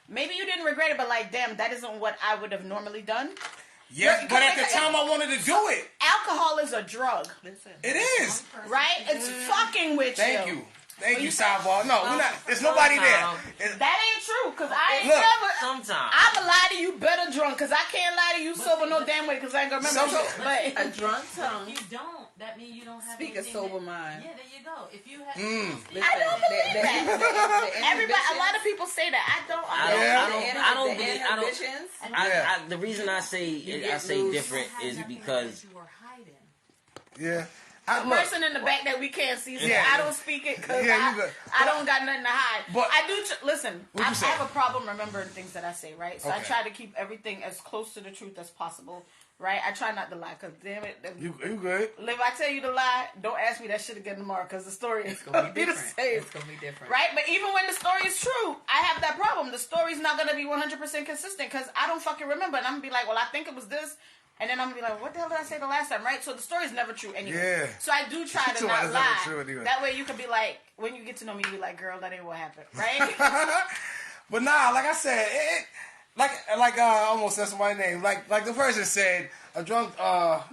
maybe you didn't regret it, but like, damn, that isn't what I would have normally done. Yes, but at the time I wanted to do it. Alcohol is a drug. It is. Right? It's fucking with you. Thank you. Thank you, Sidebar. No, we're not. There's nobody there. That ain't true, because I ain't never. Sometimes. I'ma lie to you better drunk, because I can't lie to you sober no damn way, because I ain't gonna remember. But a drunk tongue. You don't. That means you don't have. Speak a sober mind. Yeah, there you go. If you have. I don't believe that. Everybody, a lot of people say that. I don't believe. The reason I say different is because. You are hiding. Yeah. The person in the back that we can't see, so I don't speak it because I don't got nothing to hide. But I do. Listen, I have a problem remembering things that I say, right? So I try to keep everything as close to the truth as possible, right? I try not to lie, because damn it. You good. If I tell you to lie, don't ask me that shit again tomorrow, because the story is going to be different. It's going to be different. Right? But even when the story is true, I have that problem. The story's not going to be 100% consistent, because I don't fucking remember. And I'm going to be like, well, I think it was this. And then I'm going to be like, what the hell did I say the last time, right? So the story's never true anyway. Yeah. So I do try to not lie. Anyway. That way you can be like, when you get to know me, you be like, girl, that ain't what happened, right? But nah, like I said, I almost said somebody's name. Like the person said, a drunk tongue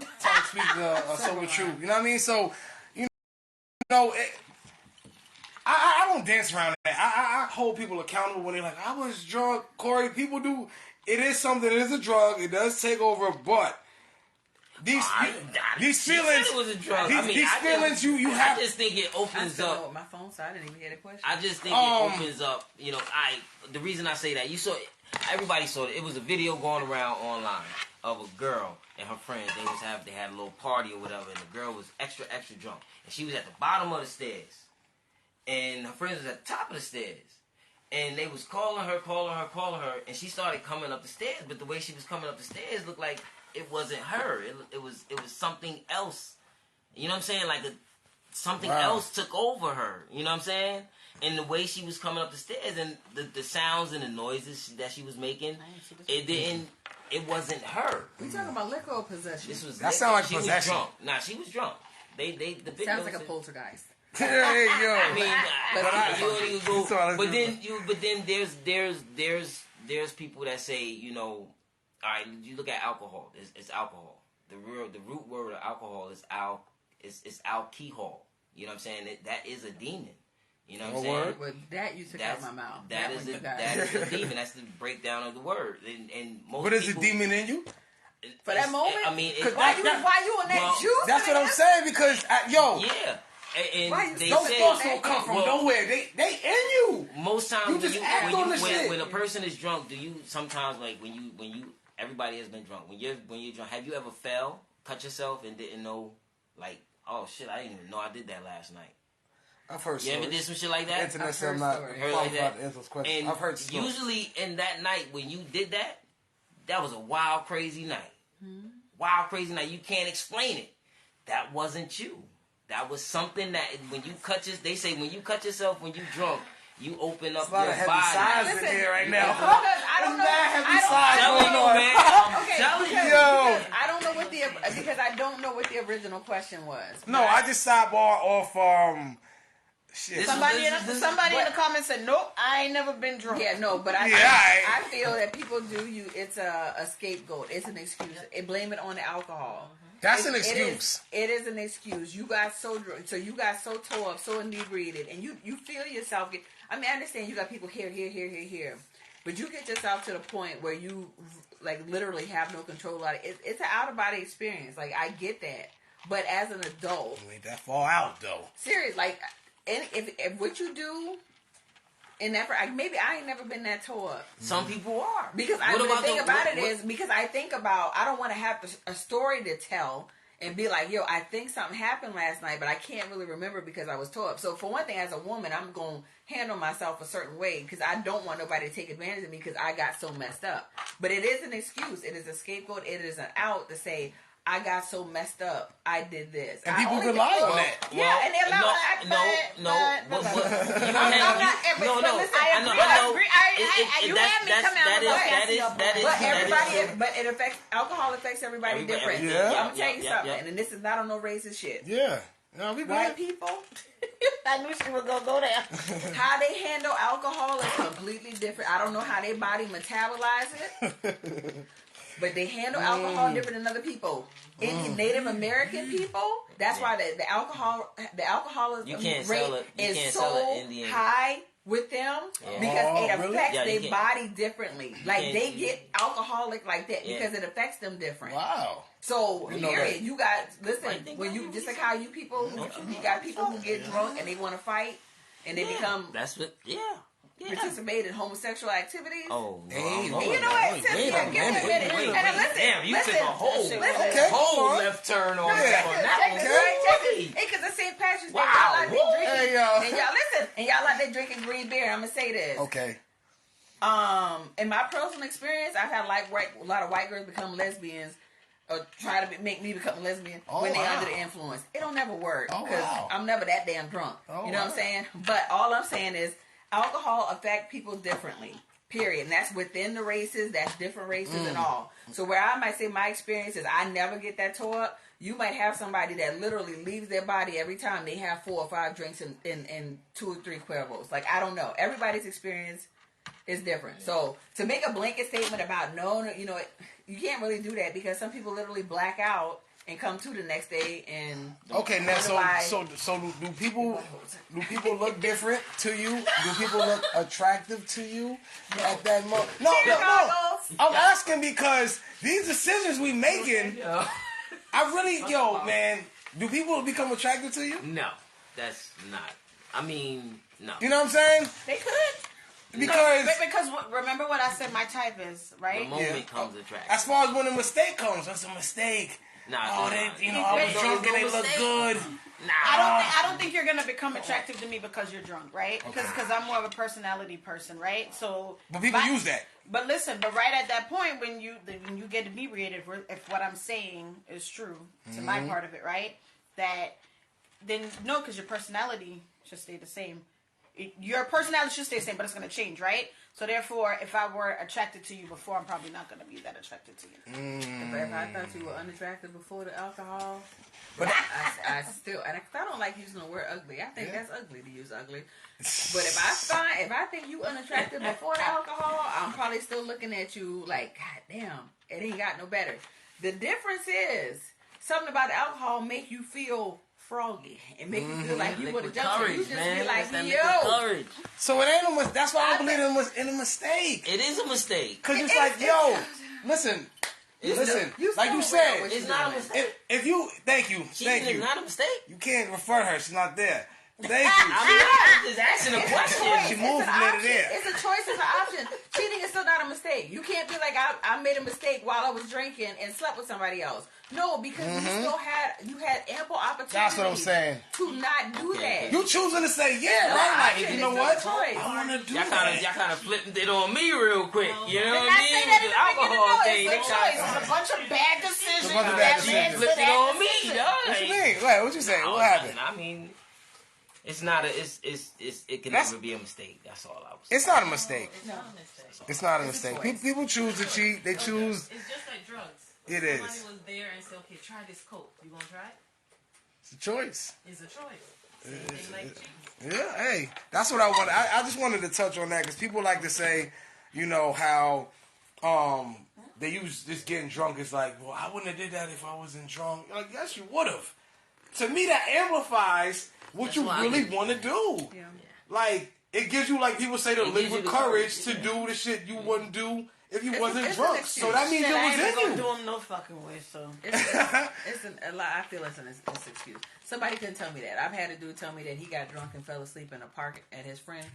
speaks a sober truth. You know what I mean? So, I don't dance around that. I hold people accountable when they're like, I was drunk. Corey, people do. It is something. It is a drug. It does take over, but these feelings. It was a drug. These feelings you have. I just think it opens up. My phone, so I didn't even hear the question. I just think it opens up. The reason I say that, you saw, everybody saw it. It was a video going around online of a girl and her friends. They had a little party or whatever, and the girl was extra drunk, and she was at the bottom of the stairs, and her friends was at the top of the stairs. And they was calling her, and she started coming up the stairs. But the way she was coming up the stairs looked like it wasn't her. It was something else. You know what I'm saying? Like something else took over her. You know what I'm saying? And the way she was coming up the stairs, and the sounds and the noises that she was making, it wasn't her. We talking about liquor or possession? That sounds like possession. Was drunk. Nah, she was drunk. The video sounds like a poltergeist. Hey, yo. But then there's people that say, all right, you look at alcohol. It's alcohol. The root word of alcohol is alcohol. You know what I'm saying? That is a demon. You know what I'm saying? But that you took out of my mouth. That is a demon. That's the breakdown of the word. And most what is a demon in you? For that moment? I mean, why you on that juice? That's what I'm saying, because, yeah. And they those say, thoughts don't come from nowhere. They in you. Most times you just act on the shit. When a person is drunk, do you sometimes, like when you everybody has been drunk. When you're drunk, have you ever fell, cut yourself, and didn't know, like, oh shit, I didn't even know I did that last night. I've heard. You ever did some shit like that? Internet, I'm not qualified to answer those questions. And I've heard stories. Usually in that night when you did that, that was a wild, crazy night. Mm-hmm. Wild, crazy night. You can't explain it. That wasn't you. That was something that when you they say when you cut yourself when you drunk, you open up your body. There's a lot of heavy sighs in here right now. I don't know. I don't know because I don't know what the original question was. No, I just sidebar off. Shit. Somebody in the comments said, "Nope, I ain't never been drunk." Yeah, no, but I feel that people do it's a scapegoat. It's an excuse. Blame it on the alcohol. That's an excuse. It is an excuse. You got so drunk, so you got so tore up, so inebriated, and you feel yourself I understand you got people here, but you get yourself to the point where you like literally have no control about it. It's an out of body experience. Like I get that, But as an adult, you ain't that far out though. Serious, like, if what you do in that, maybe I ain't never been that tore up. Some people are because the thing about it is because I think about I don't want to have a story to tell and be like, yo, I think something happened last night, but I can't really remember because I was tore up. So for one thing, as a woman, I'm gonna handle myself a certain way because I don't want nobody to take advantage of me because I got so messed up. But it is an excuse. It is a scapegoat. It is an out to say, I got so messed up. I did this. And people rely on that. Yeah, and they're allowed to act but it affects, alcohol affects everybody different. Yeah. I'm gonna tell you something, and this is not on no racist shit. Yeah. No, we White people, I knew she was gonna go there. how they handle alcohol is completely different. I don't know how their body metabolize it. But they handle alcohol different than other people. Native American people, that's why the alcoholism rate is so high with them because it affects their body differently. Like they get alcoholic like that because it affects them different. Wow. So you got when you just like how you got people who get drunk and they want to fight and they become participate in homosexual activities. Oh, no. You know what? Give me a minute. And listen, damn, you took a whole left turn on that one. Because it's St. Patrick's Day. Y'all out there drinking. And y'all listen. And y'all out there drinking green beer. I'm gonna say this. Okay. In my personal experience, I've had a lot of white girls become lesbians. Or try to make me become a lesbian when they're under the influence. It don't never work because I'm never that damn drunk. You know what I'm saying? But all I'm saying is alcohol affect people differently. Period. And that's within the races. That's different races and all. So where I might say my experience is I never get that tore up. You might have somebody that literally leaves their body every time they have 4 or 5 drinks and 2 or 3 Cuervos. Like I don't know. Everybody's experience is different. So to make a blanket statement about no, you can't really do that because some people literally black out and come to the next day and now so do people look different to you? Do people look attractive to you at that moment? No. I'm asking because these decisions we making, I really man, do people become attractive to you? No, that's not. I mean, no. You know what I'm saying? They could. Because remember what I said my type is, right? The moment comes attractive. As far as when a mistake comes, that's a mistake. Nah, I was drunk and they look good. Nah. I don't think you're gonna become attractive to me because you're drunk, right? Because I'm more of a personality person, right? So, but people use that. But listen, right at that point when you get inebriated, if what I'm saying is true to my part of it, right? That then no, because your personality should stay the same. Your personality should stay the same, but it's going to change, right? So therefore, if I were attracted to you before, I'm probably not going to be that attracted to you. If I thought you were unattractive before the alcohol, but I still, and I don't like using the word ugly. I think that's ugly to use ugly. But if I think you unattractive before the alcohol, I'm probably still looking at you like, God damn, it ain't got no better. The difference is something about the alcohol make you feel froggy and make you feel like you would have jumped. You just be like, yo. So it ain't a. That's why I believe it was in a mistake. It is a mistake. Because it's like, yo, listen. Like you said, it's not a mistake. If you, thank you. It's not a mistake. You can't refer to her. She's not there. Thank you. I'm just asking a question. She moved from there to there. It's a choice. It's an option. Cheating is still not a mistake. You can't be like, I made a mistake while I was drinking and slept with somebody else. No, because you had ample opportunity. That's what I'm saying. To not do that. You choosing to say right? Like, you know what? I want to do that. Y'all kind of flipped it on me real quick. You know what I I mean? say that The alcohol thing. It's a bunch of bad decisions. That flipped it on me. What you mean? Wait, what you saying? What happened? I mean, it's not it can never be a mistake. That's all I was saying. It's not a mistake. It's not a mistake. It's not a mistake. People choose to cheat. They choose. It's just like drugs. It is. Somebody was there and said, okay, try this Coke. You gonna try it? It's a choice. It's a choice. They like cheating. Yeah, hey, that's what I want. I just wanted to touch on that because people like to say, how they use this getting drunk is like, well, I wouldn't have did that if I wasn't drunk. Like, yes, you would have. To me, that amplifies what you really want to do. Yeah. Like, it gives you, like people say, the liquid courage to do the shit you wouldn't do if you wasn't drunk. So that means you was in you. I ain't gonna do him no fucking way. So I feel it's an excuse. Somebody couldn't tell me that. I've had a dude tell me that he got drunk and fell asleep in a park at his friend's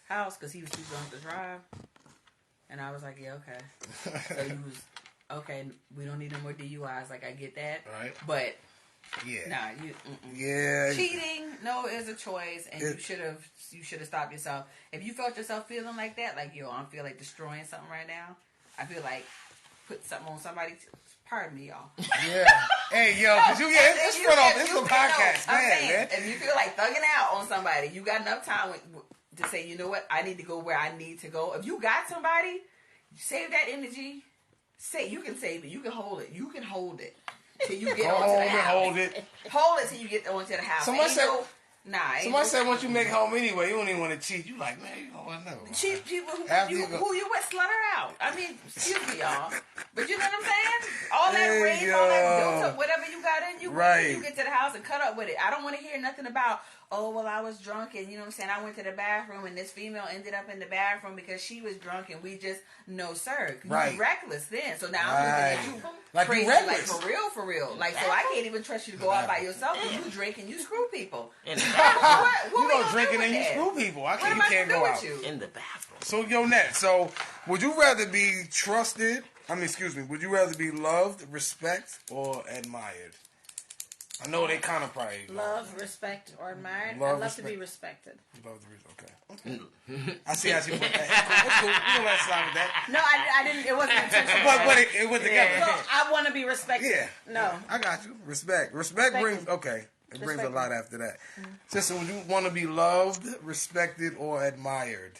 house because he was too drunk to drive. And I was like, yeah, okay. So he was, okay, we don't need no more DUIs. Like, I get that. Right. But, yeah. nah, yeah. Cheating, no, is a choice. And you should have stopped yourself. If you felt yourself feeling like that, like, yo, I feel like destroying something right now. I feel like put something on somebody. Pardon me, y'all. Yeah. Hey, yo, because it's front off. It's a podcast, man. If you feel like thugging out on somebody, you got enough time to say, you know what, I need to go where I need to go. If you got somebody, save that energy. You can save it. You can hold it. You can hold it till you get onto the house. Hold it. Hold it till you get onto the house. Somebody said once you make home anyway, you don't even want to cheat. You like, man, you don't want to know. Cheat people who you with, slut her out. I mean, excuse me, y'all. But you know what I'm saying? All that rape, all that built up, whatever you got in you, you get to the house and cut up with it. I don't want to hear nothing about, oh, well, I was drunk and, you know what I'm saying, I went to the bathroom and this female ended up in the bathroom because she was drunk and we just, no, sir. You was reckless then. So now I'm looking at you. Like crazy, you reckless. Like for real. Like, so I can't even trust you to go out by yourself and you drink and you screw people. In the bathroom. You go drinking and you screw people. You can't go out. In the bathroom. So, yo, Nat, so would you rather be trusted, would you rather be loved, respect, or admired? I know they kind of probably... Love, respect, or admired? I love to be respected. Okay. I see how she put that. That's cool. We don't let slide with that. No, I didn't. It wasn't intentional. But it went together. So I want to be respected. Yeah. No. I got you. Respect brings... Okay. It brings a lot after that. Mm-hmm. Sister, would you want to be loved, respected, or admired?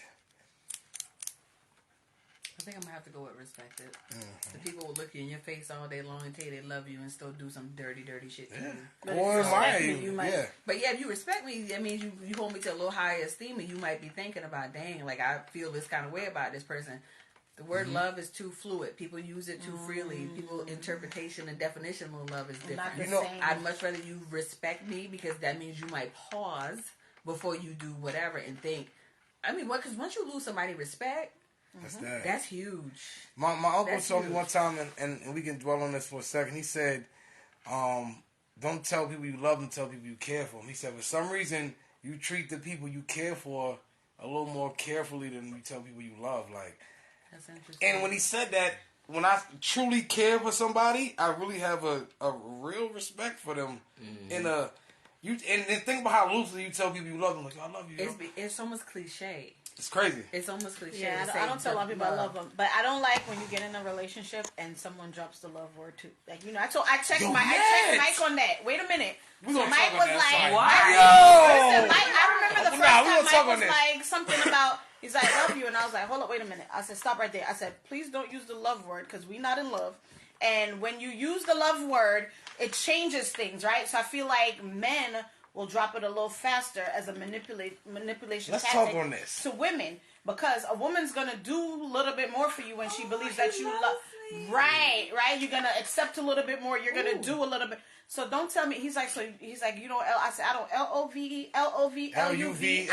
I think I'm going to have to go with respected. Mm-hmm. The people will look you in your face all day long and tell you they love you and still do some dirty shit to you. Or admire you. Yeah. But yeah, if you respect me, that means you hold me to a little higher esteem and you might be thinking about, dang, like I feel this kind of way about this person. The word love is too fluid. People use it too freely. People's interpretation and definition of love is different. I'd much rather you respect me because that means you might pause before you do whatever and think. I mean, because once you lose somebody respect, that's huge. My uncle told me one time, and we can dwell on this for a second. He said, don't tell people you love them, tell people you care for them. He said, for some reason, you treat the people you care for a little more carefully than you tell people you love. Like, that's interesting. And when he said that, when I truly care for somebody, I really have a real respect for them. Mm-hmm. And think about how loosely you tell people you love them. Like, I love you. It's almost cliche. It's crazy. It's almost cliche. Yeah, I don't tell a lot of people I love them, but I don't like when you get in a relationship and someone drops the love word too. Like, you know, I checked Mike on that. Wait a minute. So Mike was like, "Wow." Mike, I remember the first time Mike was like something about. He's like, "I love you," and I was like, "Hold up, wait a minute." I said, "Stop right there." I said, "Please don't use the love word because we're not in love." And when you use the love word, it changes things, right? So I feel like men will drop it a little faster as a manipulation Let's tactic talk on this. to women, because a woman's gonna do a little bit more for you when she believes that you love. Right. You're gonna accept a little bit more. You're gonna do a little bit. So don't tell me. He's like, you don't. I said, I don't. LOVE, LUV.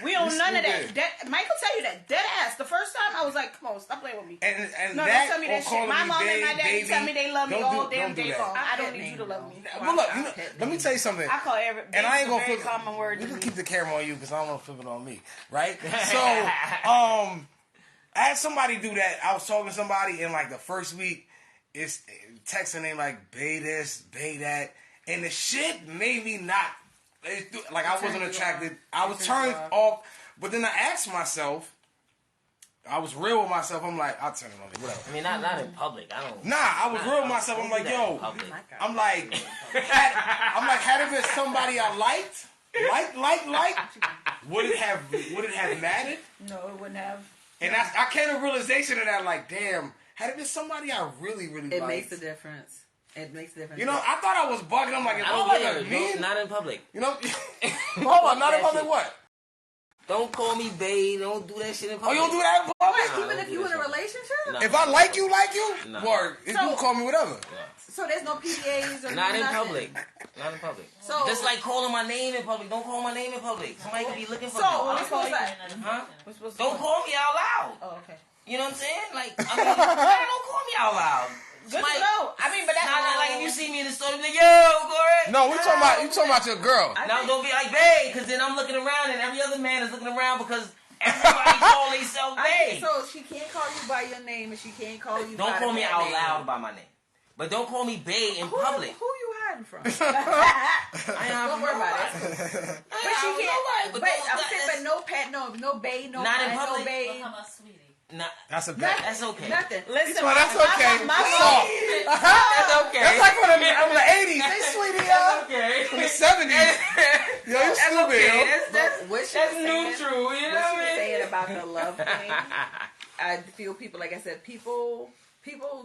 We don't none of that. Mike will tell you that dead ass. The first time I was like, come on, stop playing with me. And no, that, don't tell me that shit. My mom and my daddy tell me they love me all damn day long. I don't need you to love me. Well, look, let me tell you something. I call and I ain't gonna flip common word. You can keep the camera on you because I don't want to flip it on me, right? So, I had somebody do that. I was talking to somebody in like the first week. It's texting they like, "Bay this, bay that," and the shit made me not like I wasn't attracted. I was turned off, but then I asked myself. I was real with myself. I'm like, I'll turn it on. Whatever. I mean, not in public. I don't. Nah, I was real with myself. I'm like, yo. I'm like, had it been somebody I liked, would it have mattered? No, it wouldn't have. And I came to a realization of that. Like, damn, had it been somebody I really liked, it makes a difference. It makes a difference. You know, I thought I was bugging. I'm like, if I was looking at me, not in public. You know, hold on, not in public. What? Don't call me babe. Don't do that shit in public. Oh, you don't do that in public? Even if you in a relationship? No. If I like you, no. Word. You can call me whatever. So there's no PDAs or not in nothing. public. Not in public. So just like calling my name in public. Don't call my name in public. Somebody could be looking for me. So, Don't call me out loud. Oh, okay. You know what I'm saying? Like, I mean, don't call me out loud. Good to know. I mean, but that's not like if you see me in the store, you be like, yo, Gloria. No, you talking about your girl. Now don't be like, babe, because then I'm looking around and every other man is looking around because everybody call themselves babe. So she can't call you by your name and she can't call you Don't by call me that out name. loud by my name. But don't call me babe in public. Who you hiding from? Don't worry about it. But she can't. But I'm saying, but no pet, no babe, no not in no public. babe. How about sweetie? That's a That's okay. Nothing. Listen, that's okay. My Soft. That's okay. That's like from the 80s. They sweetie, yo. Okay. From the 70s. Yo, you stupid, yo. That's neutral. You know what I mean? Saying about the love thing, I feel people, like I said, people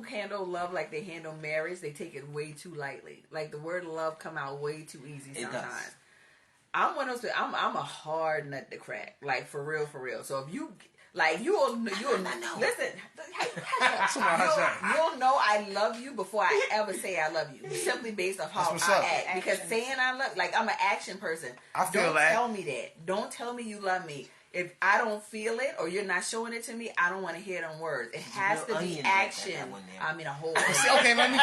handle love like they handle marriage. They take it way too lightly. Like the word love come out way too easy sometimes. I'm one of those. I'm a hard nut to crack. Like for real. So if you like, you'll listen. You'll know I love you before I ever say I love you. Simply based off how I act. Because saying I love, like I'm an action person. Don't tell me that. Don't tell me you love me. If I don't feel it or you're not showing it to me, I don't want to hear them words. It has to be action. I mean a whole. Okay, let me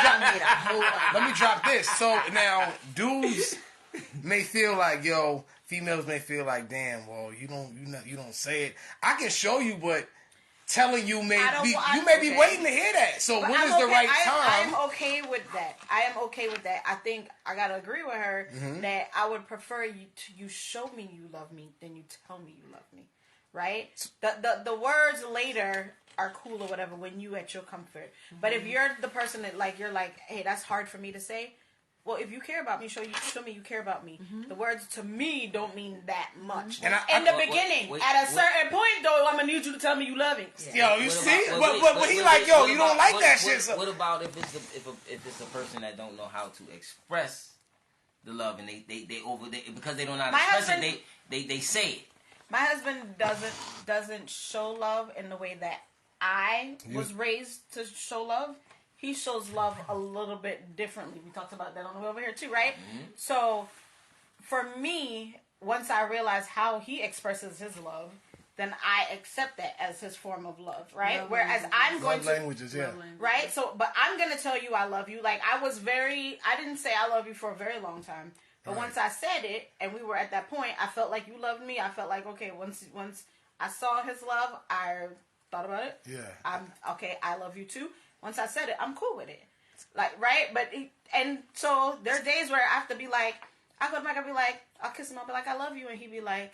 drop this. So now, dudes may feel like, yo, females may feel like, damn, well, you don't say it. I can show you, but telling you may be waiting to hear that. So when is the right time? I'm okay with that. I think I gotta agree with her that I would prefer you show me you love me than you tell me you love me. Right? The words later are cool or whatever when you at your comfort. But if you're the person that like you're like, hey, that's hard for me to say. Well, if you care about me, show me you care about me. The words to me don't mean that much. And in the beginning, at a certain point, though, I'm gonna need you to tell me you love me. Yo, you see? But he like, yo, you don't like that shit. What about if it's a person that don't know how to express the love and they because they don't know how to express it, they say it. My husband doesn't show love in the way that I was raised to show love. He shows love a little bit differently. We talked about that on the way over here too, right? So, for me, once I realize how he expresses his love, then I accept that as his form of love, right? Love Whereas I'm going to... languages, yeah. Right? So, but I'm going to tell you I love you. Like, I didn't say I love you for a very long time. But once I said it, and we were at that point, I felt like you loved me. I felt like, okay, once I saw his love, I thought about it. Yeah. I love you too. Once I said it, I'm cool with it. Like, right? And so there are days where I have to be like, I go to Mike, I'll be like, I'll kiss him, I'll be like, I love you. And he'd be like,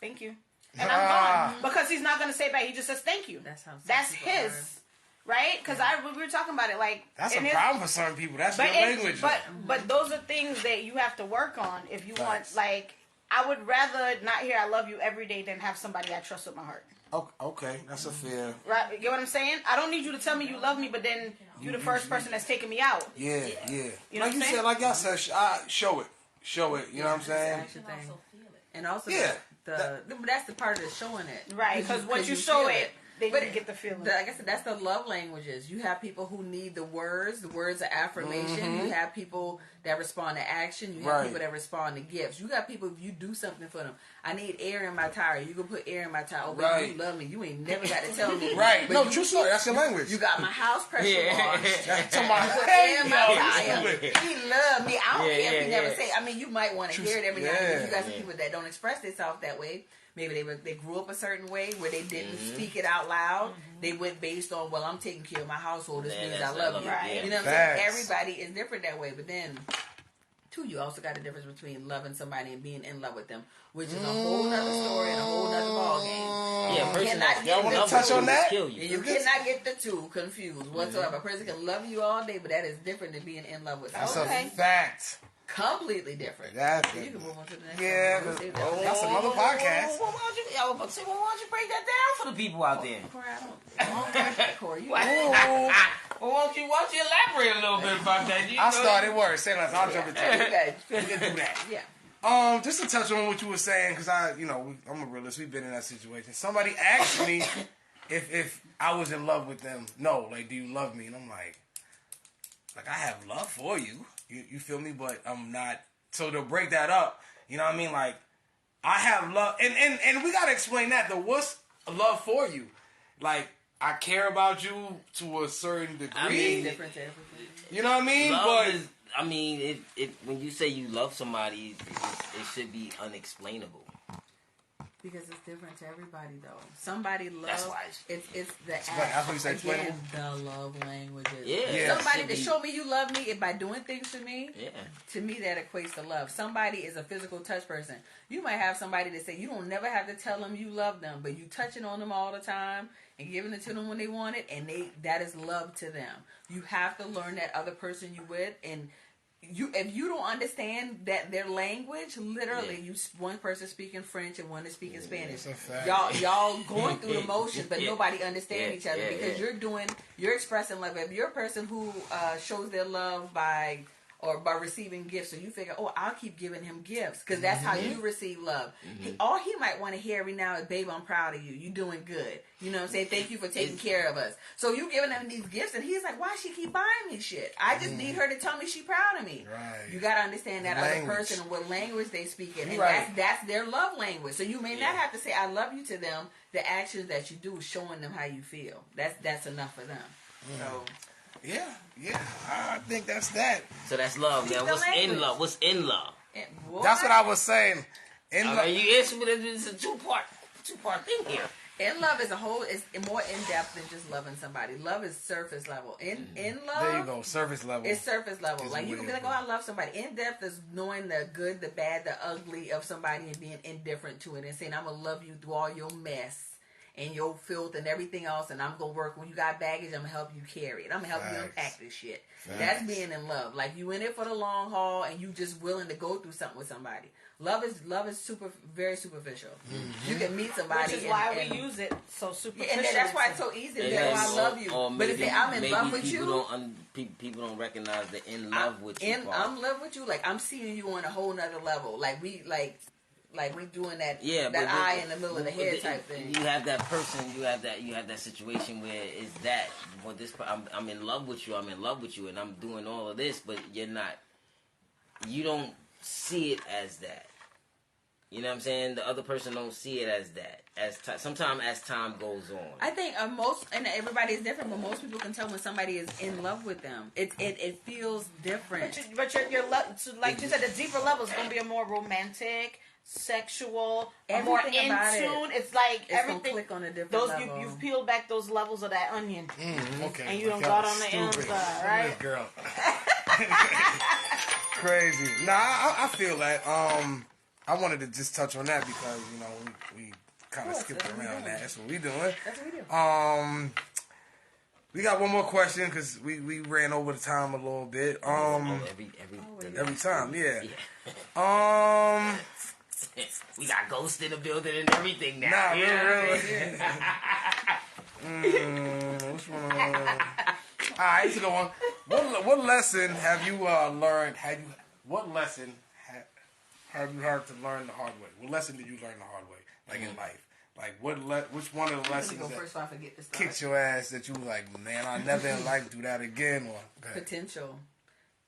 thank you. And I'm gone. Because he's not going to say it back. He just says, thank you. That's his. Are. Right? Because we were talking about it. Like, that's a problem for some people. That's their language. But those are things that you have to work on if you want, like, I would rather not hear I love you every day than have somebody I trust with my heart. Okay, that's a fair. Right, you get what I'm saying? I don't need you to tell me you love me, but then you're the first person that's taking me out. Yeah. You know like you said, like y'all said, show it. You know what I'm saying? And also, that's the part of the showing it, right? Because once you show it, they get the feeling. Like I said, that's the love languages. You have people who need the words of affirmation. You have people that respond to action. You have people that respond to gifts. You got people, if you do something for them, I need air in my tire. You can put air in my tire. Oh, baby, you love me. You ain't never got to tell me. Right. No, true story. That's your language. You got my house pressure washed. To my air in my tire. He love me. I don't care if he never say. I mean, you might want to hear it every now and then. You got some people that don't express themselves that way. Maybe they grew up a certain way where they didn't speak it out loud. They went based on, well, I'm taking care of my household. This means I love you. Right. You know what I'm saying? Everybody is different that way. But then, too, you also got a difference between loving somebody and being in love with them, which is a whole nother story and a whole nother ballgame. Yeah, y'all want to touch on that? You cannot get the two confused whatsoever. A person can love you all day, but that is different than being in love with someone. That's a fact. Completely different. You can move on to the next one. That's another podcast. Why don't you break that down for the people out there? Corey, why don't you elaborate a little bit about that? I started words. Say less. I'll jump into it. We can do that. Yeah. Just to touch on what you were saying, because I'm a realist. We've been in that situation. Somebody asked me if I was in love with them. No, like, do you love me? And I'm like, I have love for you. You feel me? But I'm not. So to break that up, you know what I mean? Like, I have love, and we gotta explain that. What's love for you? Like, I care about you to a certain degree. I mean, Different to everything. You know what I mean? Love But is, I mean, when you say you love somebody, it should be unexplainable. Because it's different to everybody, though. Somebody loves. That's why it's the act. That's what you say, Again, the love languages. Yeah. Somebody to show me you love me by doing things for me. Yeah. To me, that equates to love. Somebody is a physical touch person. You might have somebody that say you don't never have to tell them you love them, but you touching on them all the time and giving it to them when they want it, and that is love to them. You have to learn that other person you with, and if you don't understand that their language, literally, one person speaking French and one is speaking Spanish. Y'all going through the motions, but nobody understand each other because you're expressing love. If you're a person who shows their love by receiving gifts, so you figure, I'll keep giving him gifts because that's how you receive love. All he might want to hear every now is, babe, I'm proud of you. You're doing good. You know what I'm saying? Thank you for taking care of us. So you giving him these gifts, and he's like, why she keep buying me shit? I just need her to tell me she proud of me. Right. You got to understand that other person and what language they speak in. And that's their love language. So you may not have to say, I love you to them. The actions that you do is showing them how you feel. That's enough for them. So... Yeah, I think that's that. So that's love. Now, what's in love? What's in love? That's what I was saying. In love, you answered me. It's a two-part thing here. In love is more in depth than just loving somebody. Love is surface level. In love, there you go, surface level. It's surface level. Like you can be like, I love somebody. In depth is knowing the good, the bad, the ugly of somebody and being indifferent to it and saying, I'm gonna love you through all your mess and your filth and everything else, and I'm gonna work when you got baggage. I'm gonna help you carry it. I'm gonna help you unpack this shit. That's being in love. Like you in it for the long haul, and you just willing to go through something with somebody. Love is very superficial. You can meet somebody, which is why we use it so superficial. And that's why it's so easy to say, I love you. But if I'm in love with you, people don't recognize the in love with you. I'm in love with you. Like I'm seeing you on a whole nother level. Like we doing that eye in the middle of the head type thing. You have that person. You have that situation where is that I'm in love with you. I'm in love with you, and I'm doing all of this, but you're not. You don't see it as that. You know what I'm saying? The other person don't see it as that. Sometimes as time goes on, I think most, and everybody is different, but most people can tell when somebody is in love with them. It feels different. But your love, so like you said, the deeper level is going to be a more romantic, sexual, more in tune. It's like everything. Click on a different level. You've peeled back those levels of that onion. Okay. And you don't got on the inside, right? This girl. Crazy. Nah, I feel that. I wanted to just touch on that because we kind of skipped around that. That's what we doing. That's what we do. We got one more question because we ran over the time a little bit. Every time, yeah. We got ghosts in the building and everything now. Nah, really. Which one? Alright, so go on. What lesson have you learned? What lesson have you heard to learn the hard way? What lesson did you learn the hard way, like in life? Like which one of the lessons that kicked your ass that you was like, man, I'll never in life do that again? Or potential.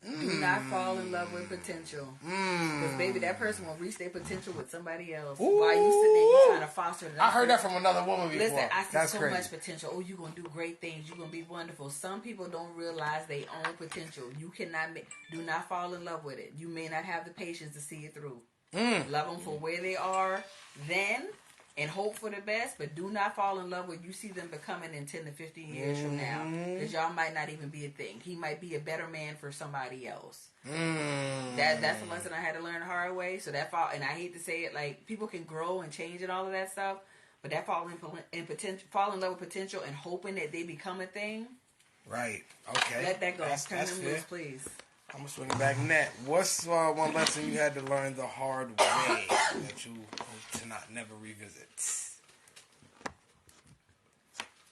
Do not fall in love with potential. Because baby, that person will reach their potential with somebody else. Ooh. While you sitting there, you trying to foster it. I heard that from another woman before. Listen, I see That's so crazy. much potential. Oh, you're going to do great things. You're going to be wonderful. Some people don't realize they own potential. You cannot do not fall in love with it. You may not have the patience to see it through. Love them for where they are then and hope for the best, but do not fall in love with you see them becoming in 10 to 15 years from now. Because y'all might not even be a thing. He might be a better man for somebody else. That's the lesson I had to learn the hard way. So that fall, and I hate to say it, like people can grow and change and all of that stuff, but that fall in love with potential and hoping that they become a thing. Right. Okay. Let that go. Turn them fair. loose, please. I'm gonna swing it back net. What's one lesson you had to learn the hard way that you hope to not never revisit?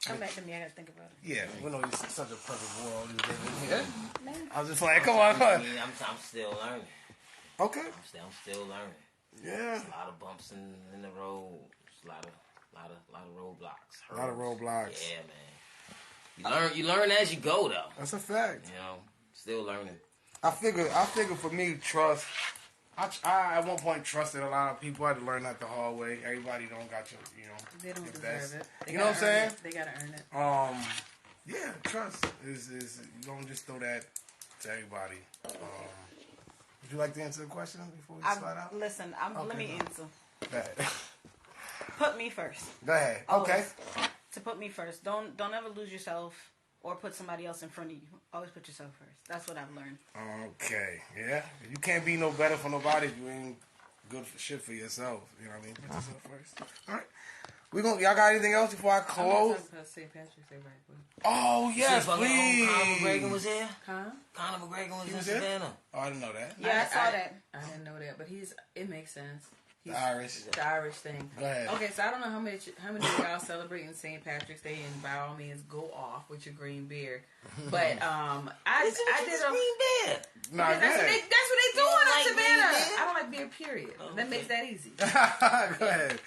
Come back to me. I gotta think about it. Yeah, we know it's such a perfect world. Yeah. I was just like, come on. I'm still learning. Okay. I'm still learning. Yeah. There's a lot of bumps in the road. There's a lot of roadblocks. A lot of roadblocks. Yeah, man. You learn as you go, though. That's a fact. Still learning. I figure for me, trust. I at one point trusted a lot of people. I had to learn that the hard way. Everybody don't got your, they don't deserve best. it. You know what I'm saying? They gotta earn it. Yeah, trust is you don't just throw that to everybody. Would you like to answer the question before we slide out? Listen, let me answer. Go ahead. Put me first. Go ahead. Okay. Always. To put me first. Don't ever lose yourself or put somebody else in front of you. Always put yourself first. That's what I've learned. Okay. Yeah. You can't be no better for nobody if you ain't good for shit for yourself. You know what I mean? Put yourself first. All right. Y'all got anything else before I close? St. Patrick's Day, right? Oh, yes, please. Conor McGregor was here? Huh? Conor McGregor was in here? Savannah. Oh, I didn't know that. Yeah, I saw that. I didn't know that, but it makes sense. The Irish. The Irish thing. Go ahead. Okay, so I don't know how many of y'all celebrating St. Patrick's Day, and by all means, go off with your green beer. But I did a green beer. Nah, that's what they do in Savannah. I don't like beer. Period. Oh, that makes that easy. Go ahead.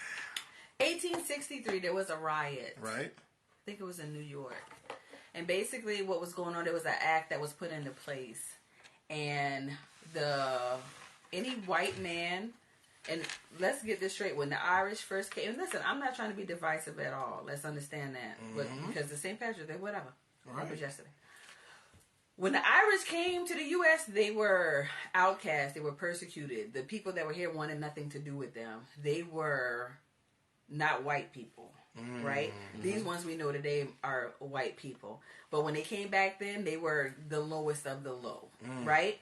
1863, there was a riot. Right. I think it was in New York. And basically what was going on, there was an act that was put into place. And any white man, and let's get this straight, when the Irish first came, and listen, I'm not trying to be divisive at all. Let's understand that. But because the St. Patrick's Day, whatever. Right. That was yesterday. When the Irish came to the U.S., they were outcast. They were persecuted. The people that were here wanted nothing to do with them. They were not white people, right? These ones we know today are white people. But when they came back then, they were the lowest of the low, right?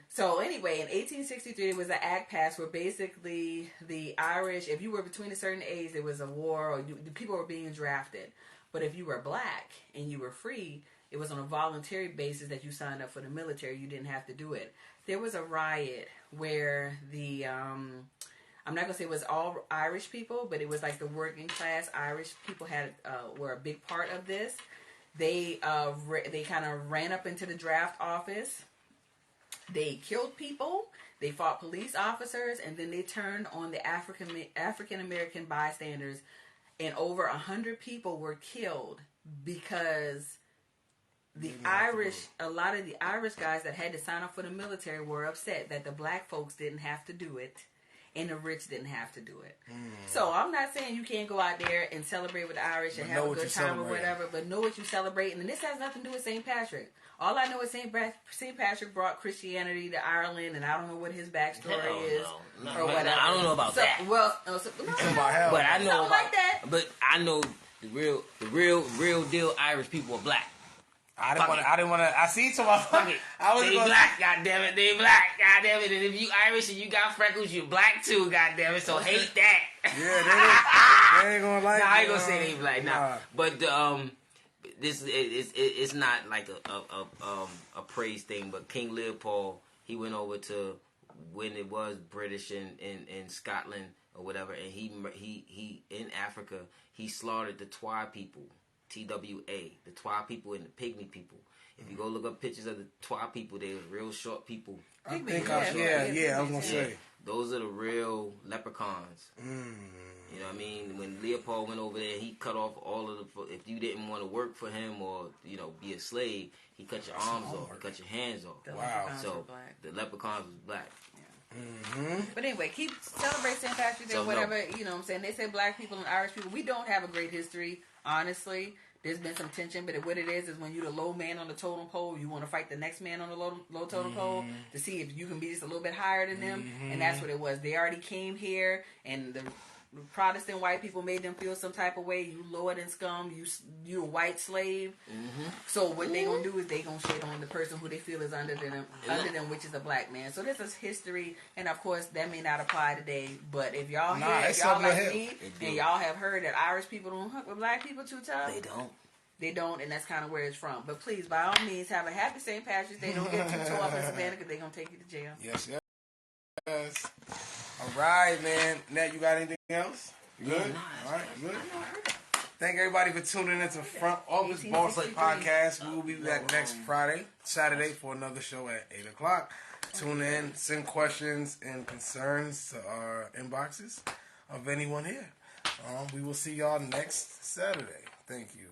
So anyway, in 1863, there was an act passed where basically the Irish, if you were between a certain age, there was a war or people were being drafted. But if you were black and you were free, it was on a voluntary basis that you signed up for the military. You didn't have to do it. There was a riot where I'm not gonna say it was all Irish people, but it was like the working class Irish people were a big part of this. They kind of ran up into the draft office. They killed people. They fought police officers, and then they turned on the African American bystanders, and over 100 people were killed because a lot of the Irish guys that had to sign up for the military were upset that the black folks didn't have to do it. And the rich didn't have to do it. So I'm not saying you can't go out there and celebrate with the Irish and have a good time or whatever, but know what you're celebrating. And this has nothing to do with St. Patrick. All I know is St. Patrick brought Christianity to Ireland, and I don't know what his backstory is or whatever. I don't know about that. Well, but I know something like that. But I know the real deal Irish people are black. I didn't want to. I see to my fucking. They black, goddammit. They black, goddammit. And if you Irish and you got freckles, you black too, goddammit. So hate that. Yeah, they ain't gonna like. Nah, I ain't gonna say they black. Nah, but this it's not like a praise thing. But King Leopold, he went over to when it was British in Scotland or whatever, and he in Africa he slaughtered the Twa people. TWA, the Twa people and the Pygmy people. If you go look up pictures of the Twa people, they're real short people. I think I was gonna say those are the real leprechauns. You know what I mean? When Leopold went over there, he cut off all of the. If you didn't want to work for him or be a slave, he cut your arms off, he cut your hands off. Wow! So the leprechauns was black. But anyway, keep celebrate St. Patrick's Day, whatever. You know what I'm saying? They say black people and Irish people, we don't have a great history, honestly. There's been some tension, but what it is when you're the low man on the totem pole, you want to fight the next man on the low totem pole to see if you can be just a little bit higher than them. And that's what it was. They already came here, and the Protestant white people made them feel some type of way. You lower than scum. You a white slave. So what they gonna do is they gonna shit on the person who they feel is under them, which is a black man. So this is history, and of course that may not apply today. But if y'all like me, and y'all have heard that Irish people don't hook with black people too tough, they don't, and that's kind of where it's from. But please, by all means, have a happy St. Patrick's Day. Don't get too tore up in Savannah because they're gonna take you to jail. Yes. All right, man. Nat, you got anything else? You good? All right, good. Thank everybody for tuning into Front Office Boss Podcast. We will be back next Saturday for another show at 8 o'clock. Tune in, send questions and concerns to our inboxes of anyone here. We will see y'all next Saturday. Thank you.